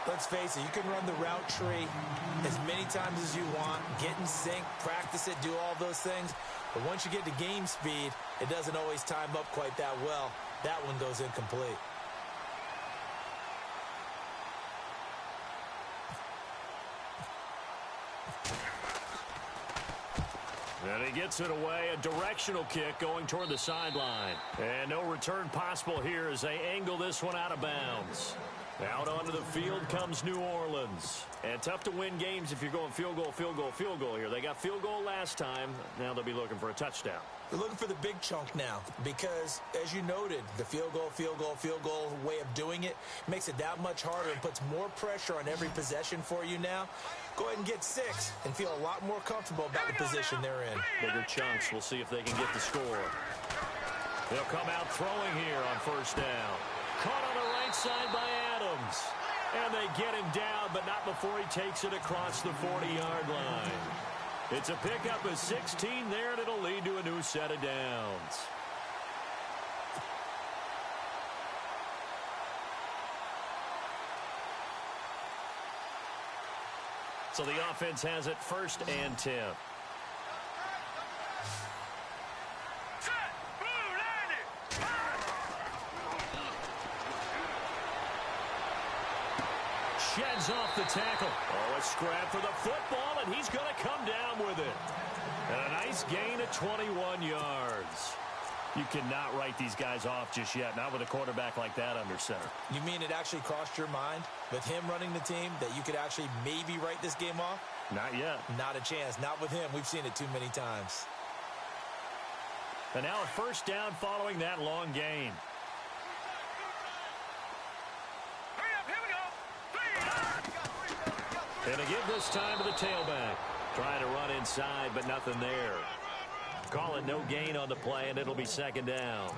Let's face it, you can run the route tree as many times as you want, get in sync, practice it, do all those things. But once you get to game speed, it doesn't always time up quite that well. That one goes incomplete. And he gets it away, a directional kick going toward the sideline. And no return possible here as they angle this one out of bounds. Out onto the field comes New Orleans. And tough to win games if you're going field goal, field goal, field goal here. They got field goal last time. Now they'll be looking for a touchdown. They're looking for the big chunk now because, as you noted, the field goal way of doing it makes it that much harder and puts more pressure on every possession for you now. Go ahead and get 6 and feel a lot more comfortable about the position they're in. Bigger chunks. We'll see if they can get the score. They'll come out throwing here on 1st down. Caught on the right side by Adams. And they get him down, but not before he takes it across the 40-yard line. It's a pickup of 16 there, and it'll lead to a new set of downs. So the offense has it 1st and 10. Sheds off the tackle. Oh, a scrap for the football, and he's going to come down with it. And a nice gain of 21 yards. You cannot write these guys off just yet, not with a quarterback like that under center. You mean it actually crossed your mind with him running the team that you could actually maybe write this game off? Not yet. Not a chance. Not with him. We've seen it too many times. And now a first down following that long gain. Hurry up, here we go. And a give this time to the tailback. Trying to run inside, but nothing there. Call it no gain on the play, and it'll be second down.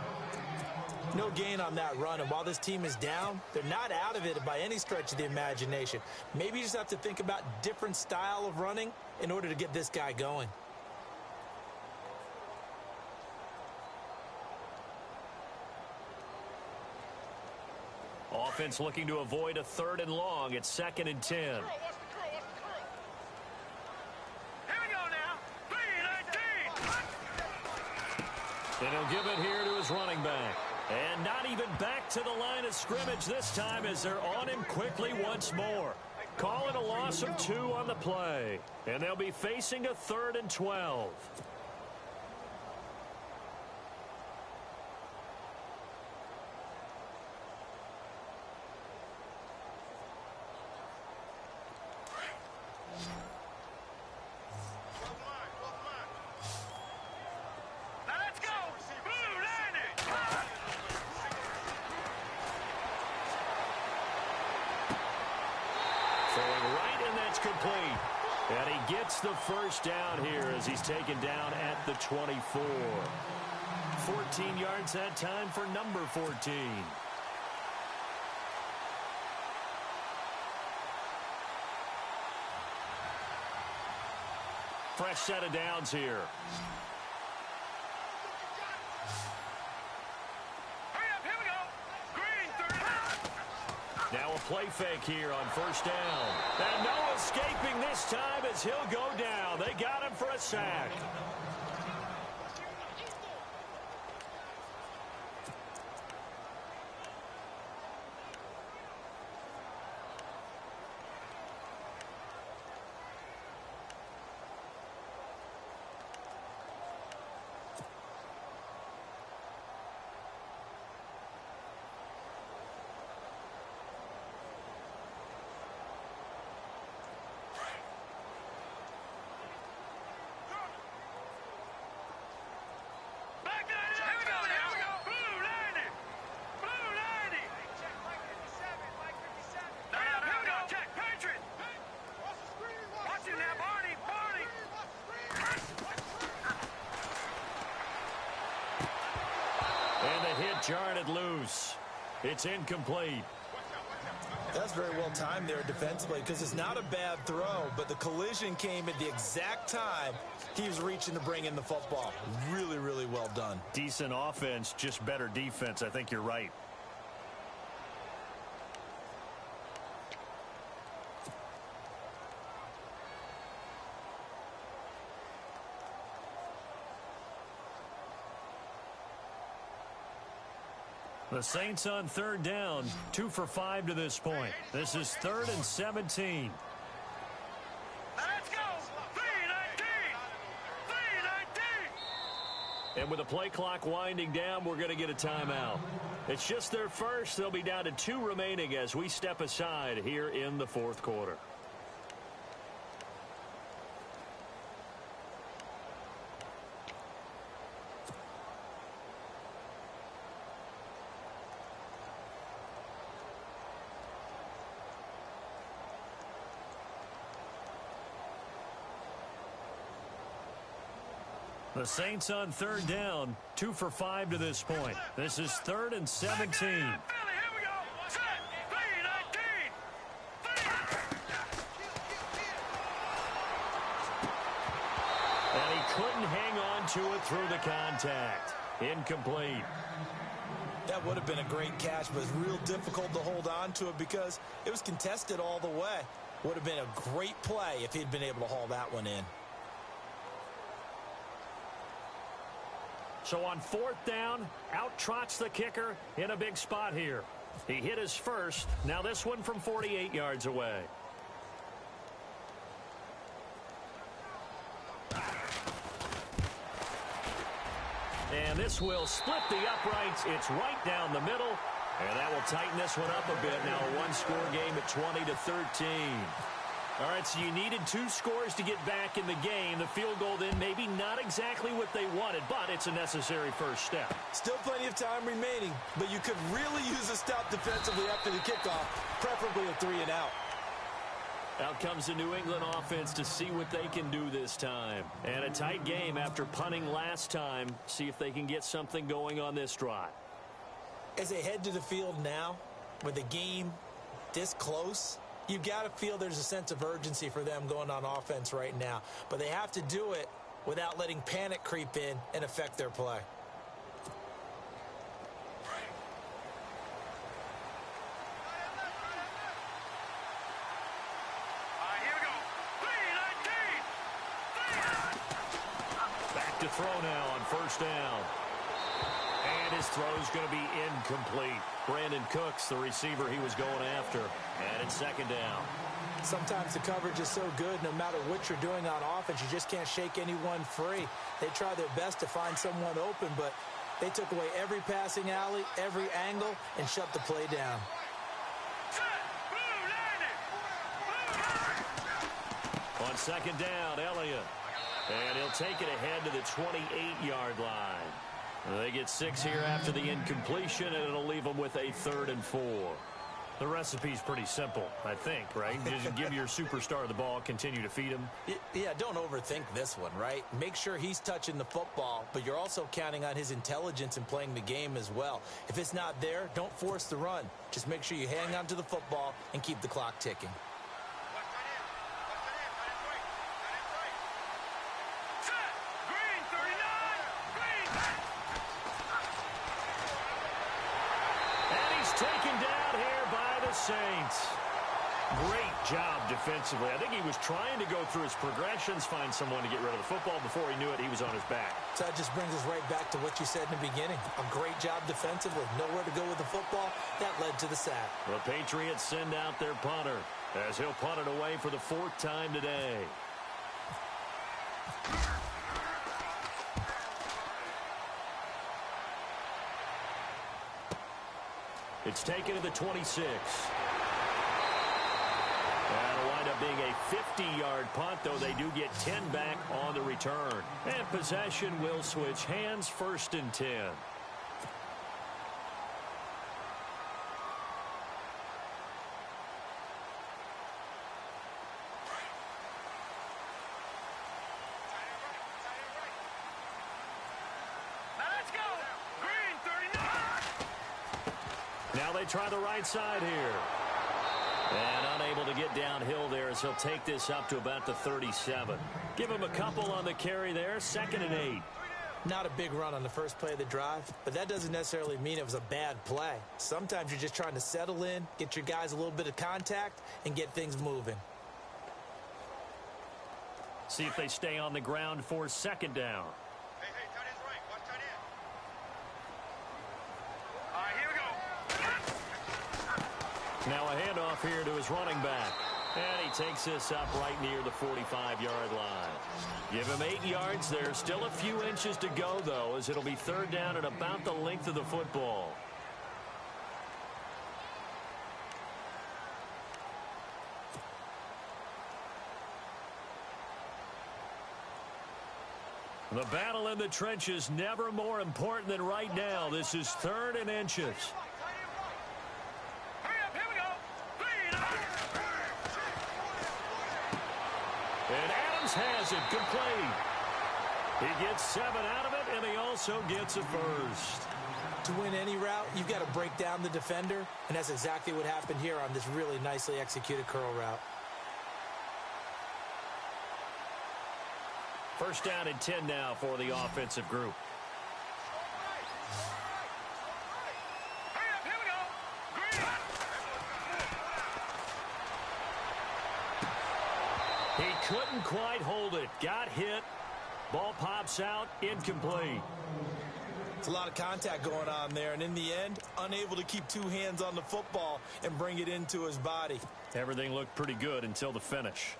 No gain on that run, and while this team is down, they're not out of it by any stretch of the imagination. Maybe you just have to think about different style of running in order to get this guy going. Offense looking to avoid a 3rd and long. It's 2nd and 10. Here we go now. 3-19. And he'll give it here to his running back. And not even back to the line of scrimmage this time as they're on him quickly once more. Call it a loss of 2 on the play. And they'll be facing a 3rd and 12. Complete. And he gets the first down here as he's taken down at the 24. 14 yards that time for number 14. Fresh set of downs here. Now a play fake here on first down. And no escaping this time as he'll go down. They got him for a sack. Jarred loose. It's incomplete. That's very well timed there defensively because it's not a bad throw, but the collision came at the exact time he was reaching to bring in the football. Really, really well done. Decent offense, just better defense. I think you're right. The Saints on 3rd down, 2 for 5 to this point. This is 3rd and 17. Let's go! 3-19! And with the play clock winding down, we're going to get a timeout. It's just their first. They'll be down to 2 remaining as we step aside here in the 4th quarter. The Saints on 3rd down, 2 for 5 to this point. This is 3rd and 17. Here we go. Set. 3-19. And he couldn't hang on to it through the contact. Incomplete. That would have been a great catch, but it's real difficult to hold on to it because it was contested all the way. Would have been a great play if he'd been able to haul that one in. So on 4th down, out trots the kicker in a big spot here. He hit his first. Now this one from 48 yards away. And this will split the uprights. It's right down the middle. And that will tighten this one up a bit. Now a one-score game at 20-13. All right, so you needed 2 scores to get back in the game. The field goal then maybe not exactly what they wanted, but it's a necessary first step. Still plenty of time remaining, but you could really use a stop defensively after the kickoff, preferably a 3-and-out. Out comes the New England offense to see what they can do this time. And a tight game after punting last time. See if they can get something going on this drive. As they head to the field now, with the game this close, you've got to feel there's a sense of urgency for them going on offense right now. But they have to do it without letting panic creep in and affect their play. Here we go. 3-19. Back to throw now on first down. And his throw's going to be incomplete. Brandon Cooks, the receiver he was going after. And it's second down. Sometimes the coverage is so good, no matter what you're doing on offense, you just can't shake anyone free. They try their best to find someone open, but they took away every passing alley, every angle, and shut the play down. On second down, Elliott. And he'll take it ahead to the 28-yard line. They get 6 here after the incompletion, and it'll leave them with a 3rd and 4. The recipe's pretty simple, I think, right? Just give your superstar the ball, continue to feed him. Yeah, don't overthink this one, right? Make sure he's touching the football, but you're also counting on his intelligence in playing the game as well. If it's not there, don't force the run. Just make sure you hang on to the football and keep the clock ticking. Taken down here by the Saints. Great job defensively. I think he was trying to go through his progressions, find someone to get rid of the football. Before he knew it, he was on his back. So that just brings us right back to what you said in the beginning. A great job defensively. Nowhere to go with the football. That led to the sack. The Patriots send out their punter as he'll punt it away for the 4th time today. It's taken to the 26. That'll wind up being a 50-yard punt, though they do get 10 back on the return. And possession will switch hands, 1st and 10. Now they try the right side here. And unable to get downhill there as he'll take this up to about the 37. Give him a couple on the carry there. 2nd and 8. Not a big run on the first play of the drive, but that doesn't necessarily mean it was a bad play. Sometimes you're just trying to settle in, get your guys a little bit of contact, and get things moving. See if they stay on the ground for 2nd down. Now a handoff here to his running back. And he takes this up right near the 45-yard line. Give him 8 yards there. Still a few inches to go, though, as it'll be 3rd down at about the length of the football. The battle in the trenches never more important than right now. This is 3rd and inches. And Adams has it complete. He gets 7 out of it, and he also gets a first. To win any route, you've got to break down the defender, and that's exactly what happened here on this really nicely executed curl route. 1st down and 10 now for the offensive group. He couldn't quite hold it. Got hit. Ball pops out. Incomplete. It's a lot of contact going on there, and in the end, unable to keep 2 hands on the football and bring it into his body. Everything looked pretty good until the finish.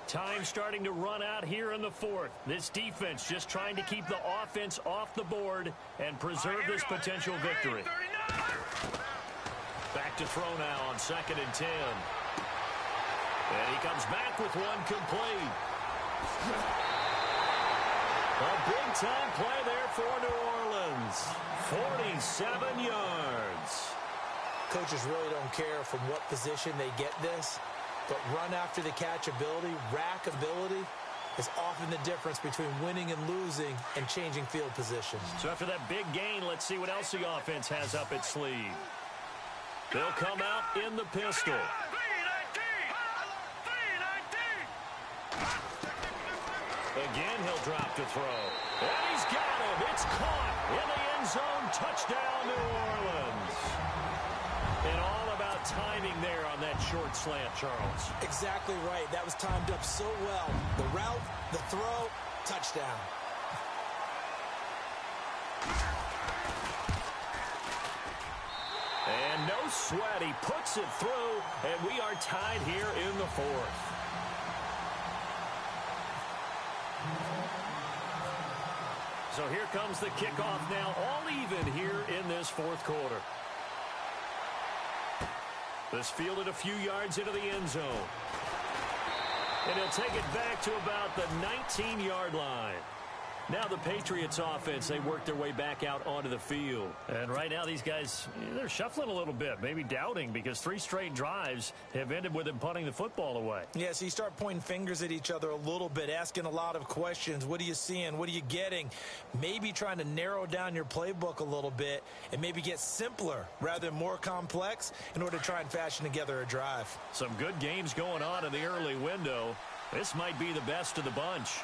Time starting to run out here in the fourth. This defense just trying to keep the offense off the board and preserve this potential victory. Back to throw now on 2nd and 10. And he comes back with one complete. A big-time play there for New Orleans. 47 yards. Coaches really don't care from what position they get this, but run after the catch ability, rack ability, is often the difference between winning and losing and changing field position. So after that big gain, let's see what else the offense has up its sleeve. They'll come out in the pistol. Again, he'll drop to throw. And he's got him. It's caught in the end zone. Touchdown, New Orleans. And all about timing there on that short slant, Charles. Exactly right. That was timed up so well. The route, the throw, touchdown. And no sweat. He puts it through, and we are tied here in the fourth. So here comes the kickoff now, all even here in this fourth quarter. This fielded a few yards into the end zone. And he'll take it back to about the 19-yard line. Now the Patriots offense, they work their way back out onto the field. And right now these guys, they're shuffling a little bit, maybe doubting, because 3 straight drives have ended with them punting the football away. Yeah, so you start pointing fingers at each other a little bit, asking a lot of questions. What are you seeing? What are you getting? Maybe trying to narrow down your playbook a little bit and maybe get simpler rather than more complex in order to try and fashion together a drive. Some good games going on in the early window. This might be the best of the bunch.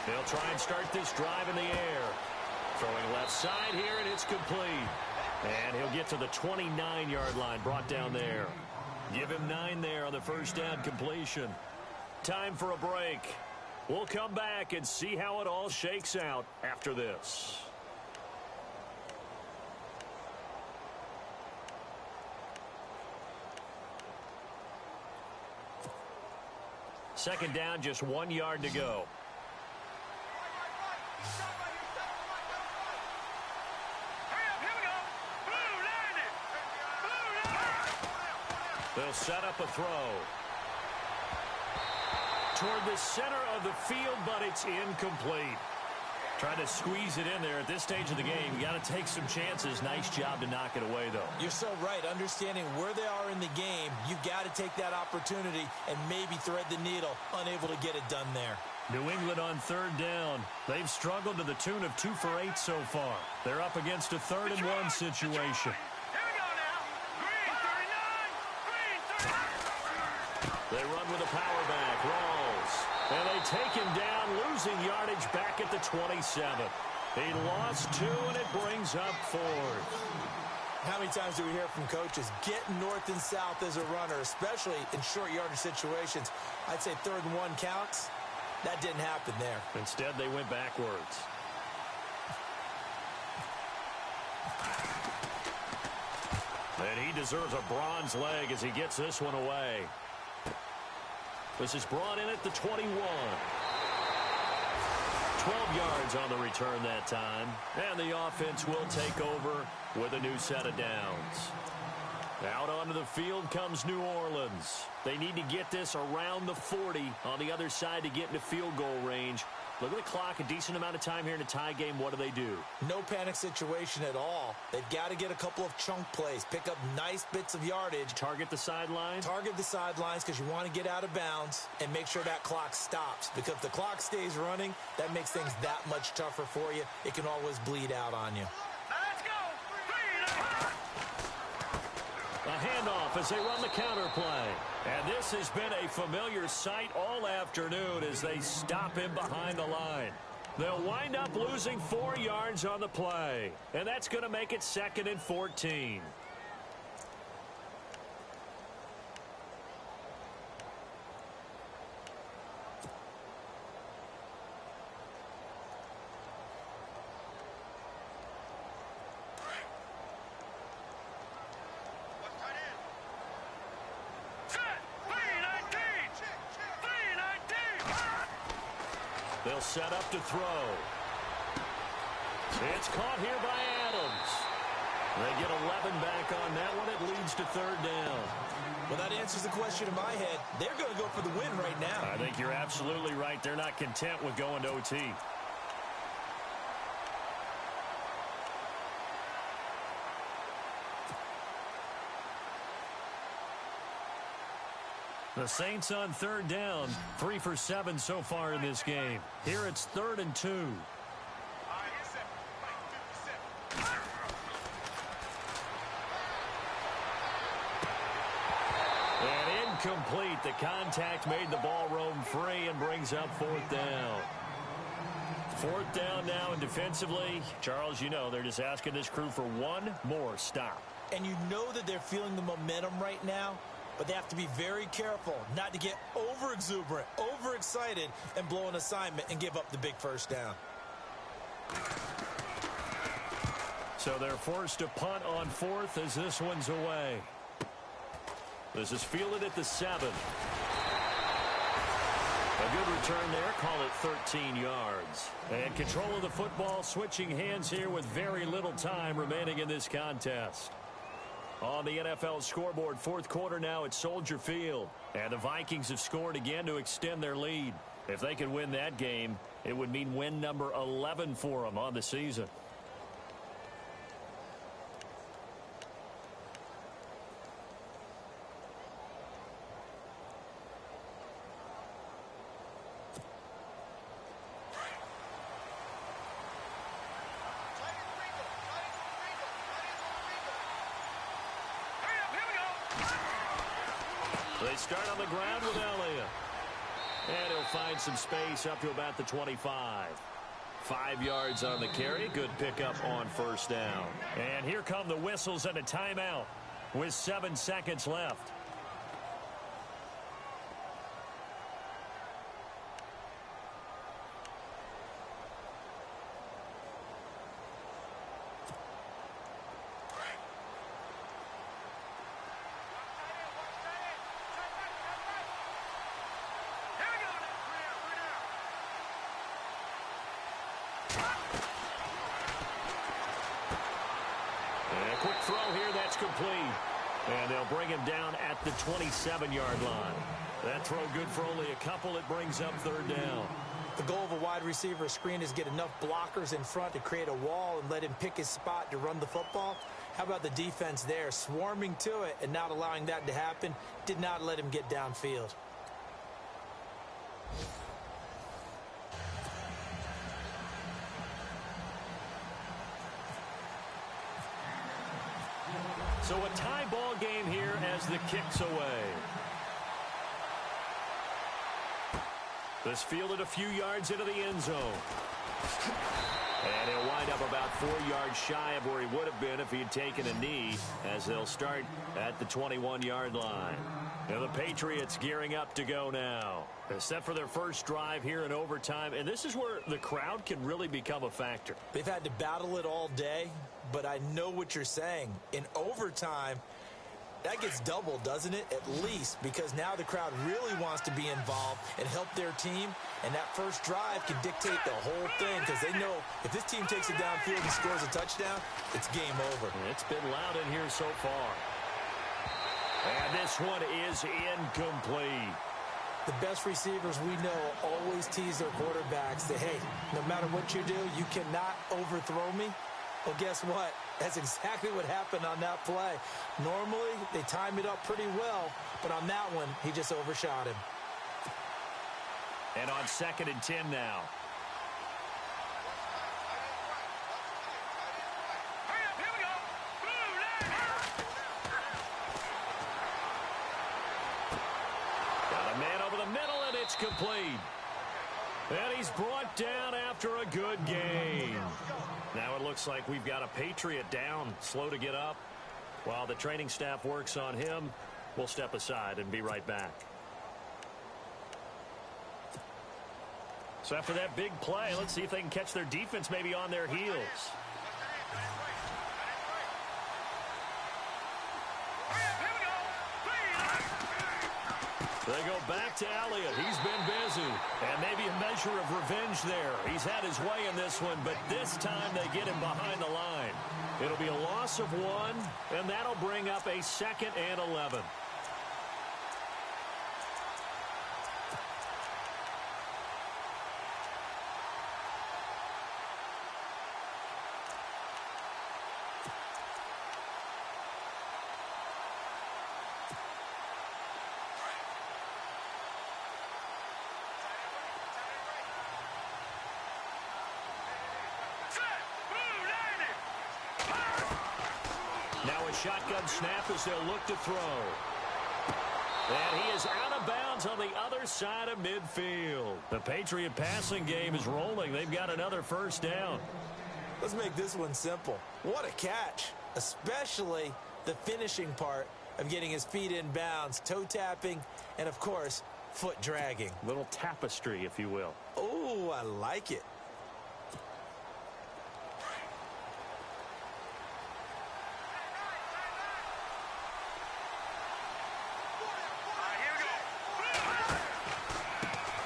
They'll try and start this drive in the air. Throwing left side here, and it's complete. And he'll get to the 29-yard line, brought down there. Give him 9 there on the first down completion. Time for a break. We'll come back and see how it all shakes out after this. Second down, just 1 yard to go. They'll set up a throw toward the center of the field, but it's incomplete. Trying to squeeze it in there at this stage of the game. You got to take some chances. Nice job to knock it away, though. You're so right. Understanding where they are in the game, you've got to take that opportunity and maybe thread the needle. Unable to get it done there. New England on third down. They've struggled to the tune of 2 for 8 so far. They're up against a 3rd and 1 situation. They run with a power back. Rawls. And they take him down, losing yardage back at the 27. He lost 2, and it brings up 4th. How many times do we hear from coaches, get north and south as a runner, especially in short yardage situations? I'd say 3rd and 1 counts. That didn't happen there. Instead, they went backwards. And he deserves a bronze leg as he gets this one away. This is brought in at the 21. 12 yards on the return that time. And the offense will take over with a new set of downs. Out onto the field comes New Orleans. They need to get this around the 40 on the other side to get into field goal range. Look at the clock, a decent amount of time here in a tie game. What do? No panic situation at all. They've got to get a couple of chunk plays, pick up nice bits of yardage. Target the sideline? Target the sidelines because you want to get out of bounds and make sure that clock stops. Because if the clock stays running, that makes things that much tougher for you. It can always bleed out on you. A handoff as they run the counter play. And this has been a familiar sight all afternoon as they stop him behind the line. They'll wind up losing 4 yards on the play. And that's going to make it 2nd and 14. They'll set up to throw. It's caught here by Adams. They get 11 back on that one. It leads to third down. Well, that answers the question in my head. They're going to go for the win right now. I think you're absolutely right. They're not content with going to OT. The Saints on third down, 3 for 7 so far in this game. Here it's 3rd and 2. And incomplete. The contact made the ball roam free and brings up 4th down. 4th down now, and defensively, Charles, you know, they're just asking this crew for one more stop. And you know that they're feeling the momentum right now, but they have to be very careful not to get over-exuberant, overexcited, and blow an assignment and give up the big first down. So they're forced to punt on 4th as this one's away. This is fielded at the 7. A good return there. Call it 13 yards. And control of the football, switching hands here with very little time remaining in this contest. On the NFL scoreboard, 4th quarter now at Soldier Field. And the Vikings have scored again to extend their lead. If they could win that game, it would mean win number 11 for them on the season. They start on the ground with Elliott. And he'll find some space up to about the 25. 5 yards on the carry. Good pickup on first down. And here come the whistles and a timeout with 7 seconds left. Quick throw here, that's complete. And they'll bring him down at the 27-yard line. That throw good for only a couple. It brings up 3rd down. The goal of a wide receiver screen is get enough blockers in front to create a wall and let him pick his spot to run the football. How about the defense there, swarming to it and not allowing that to happen? Did not let him get downfield. So a tie ball game here as the kick's away. This fielded a few yards into the end zone. And he'll wind up about 4 yards shy of where he would have been if he had taken a knee, as they'll start at the 21-yard line. Now the Patriots gearing up to go now. They're set for their first drive here in overtime, and this is where the crowd can really become a factor. They've had to battle it all day, but I know what you're saying. In overtime, that gets doubled, doesn't it? At least, because now the crowd really wants to be involved and help their team, and that first drive can dictate the whole thing, because they know if this team takes it downfield and scores a touchdown, it's game over. It's been loud in here so far. And this one is incomplete. The best receivers we know always tease their quarterbacks that, hey, no matter what you do, you cannot overthrow me. Well, guess what? That's exactly what happened on that play. Normally, they time it up pretty well, but on that one, he just overshot him. And on 2nd and 10 now. Got a man over the middle, and it's complete. And he's brought down after a good game. Now it looks like we've got a Patriot down, slow to get up. While the training staff works on him, we'll step aside and be right back. So after that big play, let's see if they can catch their defense maybe on their heels. They go back to Elliott. He's been busy. And maybe a measure measure of revenge there. He's had his way in this one, but this time they get him behind the line. It'll be a loss of 1, and that'll bring up a 2nd and 11. Now a shotgun snap as they'll look to throw. And he is out of bounds on the other side of midfield. The Patriot passing game is rolling. They've got another first down. Let's make this one simple. What a catch, especially the finishing part of getting his feet in bounds, toe tapping, and of course, foot dragging. Little tapestry, if you will. Oh, I like it.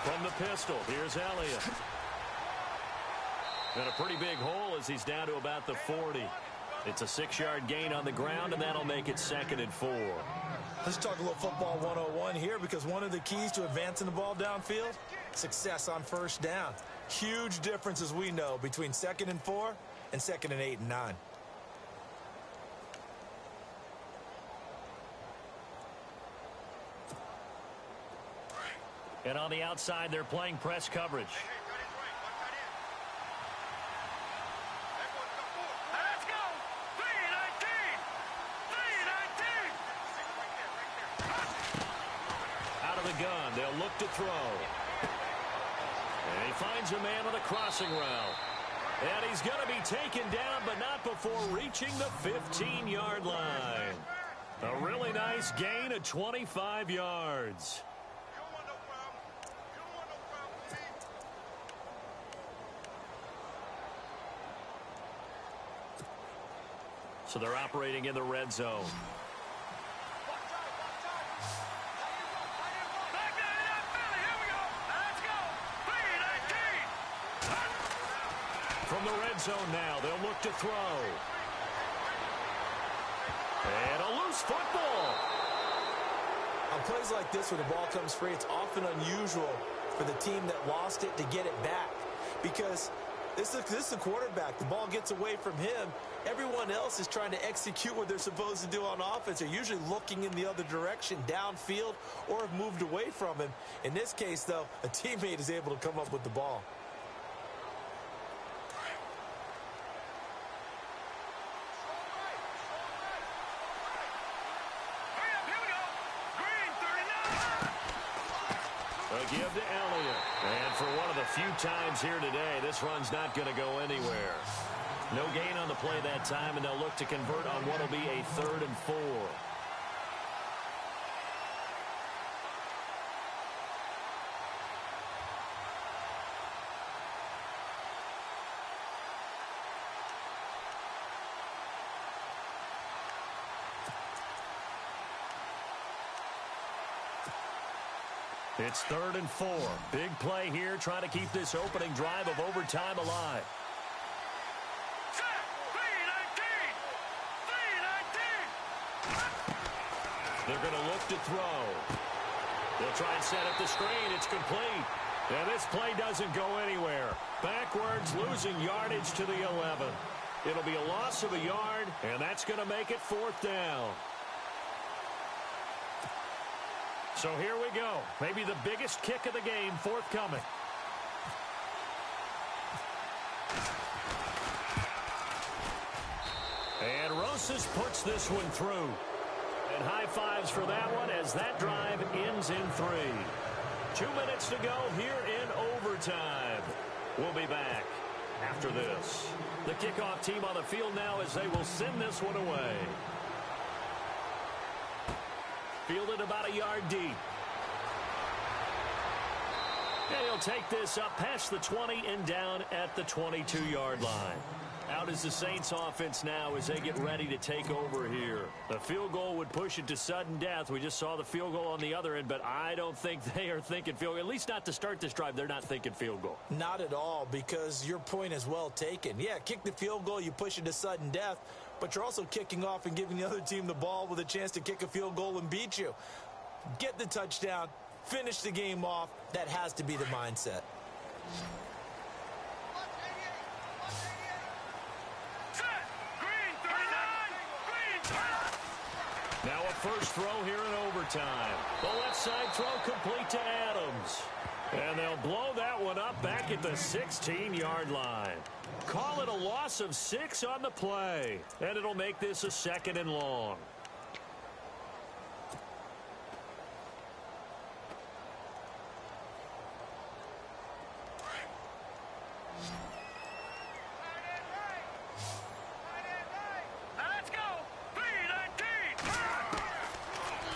From the pistol, here's Elliott. And a pretty big hole as he's down to about the 40. It's a 6-yard gain on the ground, and that'll make it 2nd and 4. Let's talk a little football 101 here, because one of the keys to advancing the ball downfield, success on first down. Huge difference, as we know, between 2nd and 4 and 2nd and 8 and 9. And on the outside, they're playing press coverage. Let's go! 3-19! Out of the gun, they'll look to throw. And he finds a man on the crossing route. And he's going to be taken down, but not before reaching the 15-yard line. A really nice gain of 25 yards. So they're operating in the red zone. Back down in that belly. Here we go. Let's go. 3-19. From the red zone now, they'll look to throw. And a loose football. On plays like this, where the ball comes free, it's often unusual for the team that lost it to get it back, because this is the quarterback. The ball gets away from him. Everyone else is trying to execute what they're supposed to do on offense. They're usually looking in the other direction, downfield, or have moved away from him. In this case, though, a teammate is able to come up with the ball. Hurry up. Here we go. Green, 39. A give to Elliott. And for one of the few times here today, this run's not going to go anywhere. No gain on the play that time, and they'll look to convert on what will be a 3rd and 4. It's 3rd and 4. Big play here, trying to keep this opening drive of overtime alive. They're going to look to throw. They'll try and set up the screen. It's complete. And this play doesn't go anywhere. Backwards, losing yardage to the 11. It'll be a loss of a yard, and that's going to make it 4th down. So here we go. Maybe the biggest kick of the game forthcoming. And Rosas puts this one through. And high fives for that one as that drive ends in 3. 2 minutes to go here in overtime. We'll be back after this. The kickoff team on the field now as they will send this one away. Fielded about a yard deep. And he'll take this up past the 20 and down at the 22-yard line. Out How does the Saints offense now as they get ready to take over here? The field goal would push it to sudden death. We just saw the field goal on the other end, but I don't think they are thinking field goal. At least not to start this drive. They're not thinking field goal. Not at all, because your point is well taken. Yeah, kick the field goal, you push it to sudden death, but you're also kicking off and giving the other team the ball with a chance to kick a field goal and beat you. Get the touchdown, finish the game off. That has to be the mindset. Now a first throw here in overtime. The left side throw complete to Adams. And they'll blow that one up back at the 16-yard line. Call it a loss of 6 on the play. And it'll make this a 2nd and long.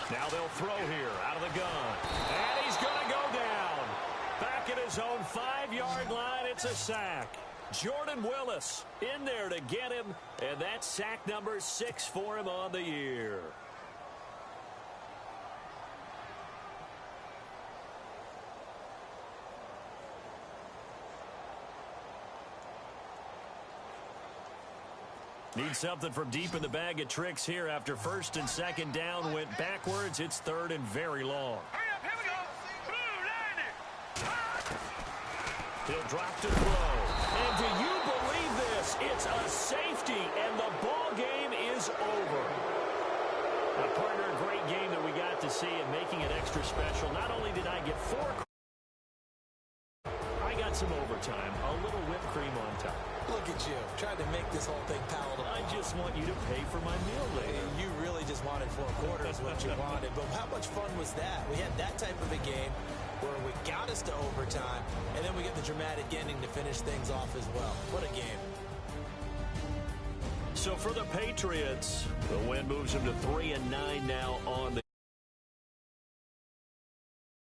Now they'll throw here out of the gun. And he's going to go down. Back at his own 5-yard line, it's a sack. Jordan Willis in there to get him, and that's sack number 6 for him on the year. Need something from deep in the bag of tricks here after 1st and 2nd down went backwards. It's 3rd and very long. Hurry up, here we go. Blue, landed. He'll drop to throw. And do you believe this? It's a safety, and the ball game is over. Now, partner, a great game that we got to see, and making it extra special. Not only did I get 4, I got some overtime, a little whipped cream on top. Look at you, trying to make this whole thing palatable. I just want you to pay for my meal later. You really just wanted 4 quarters, what you wanted. But how much fun was that? We had that type of a game where we got us to overtime, and then we get the dramatic ending to finish things off as well. What a game. So for the Patriots, the win moves them to 3-9 now on the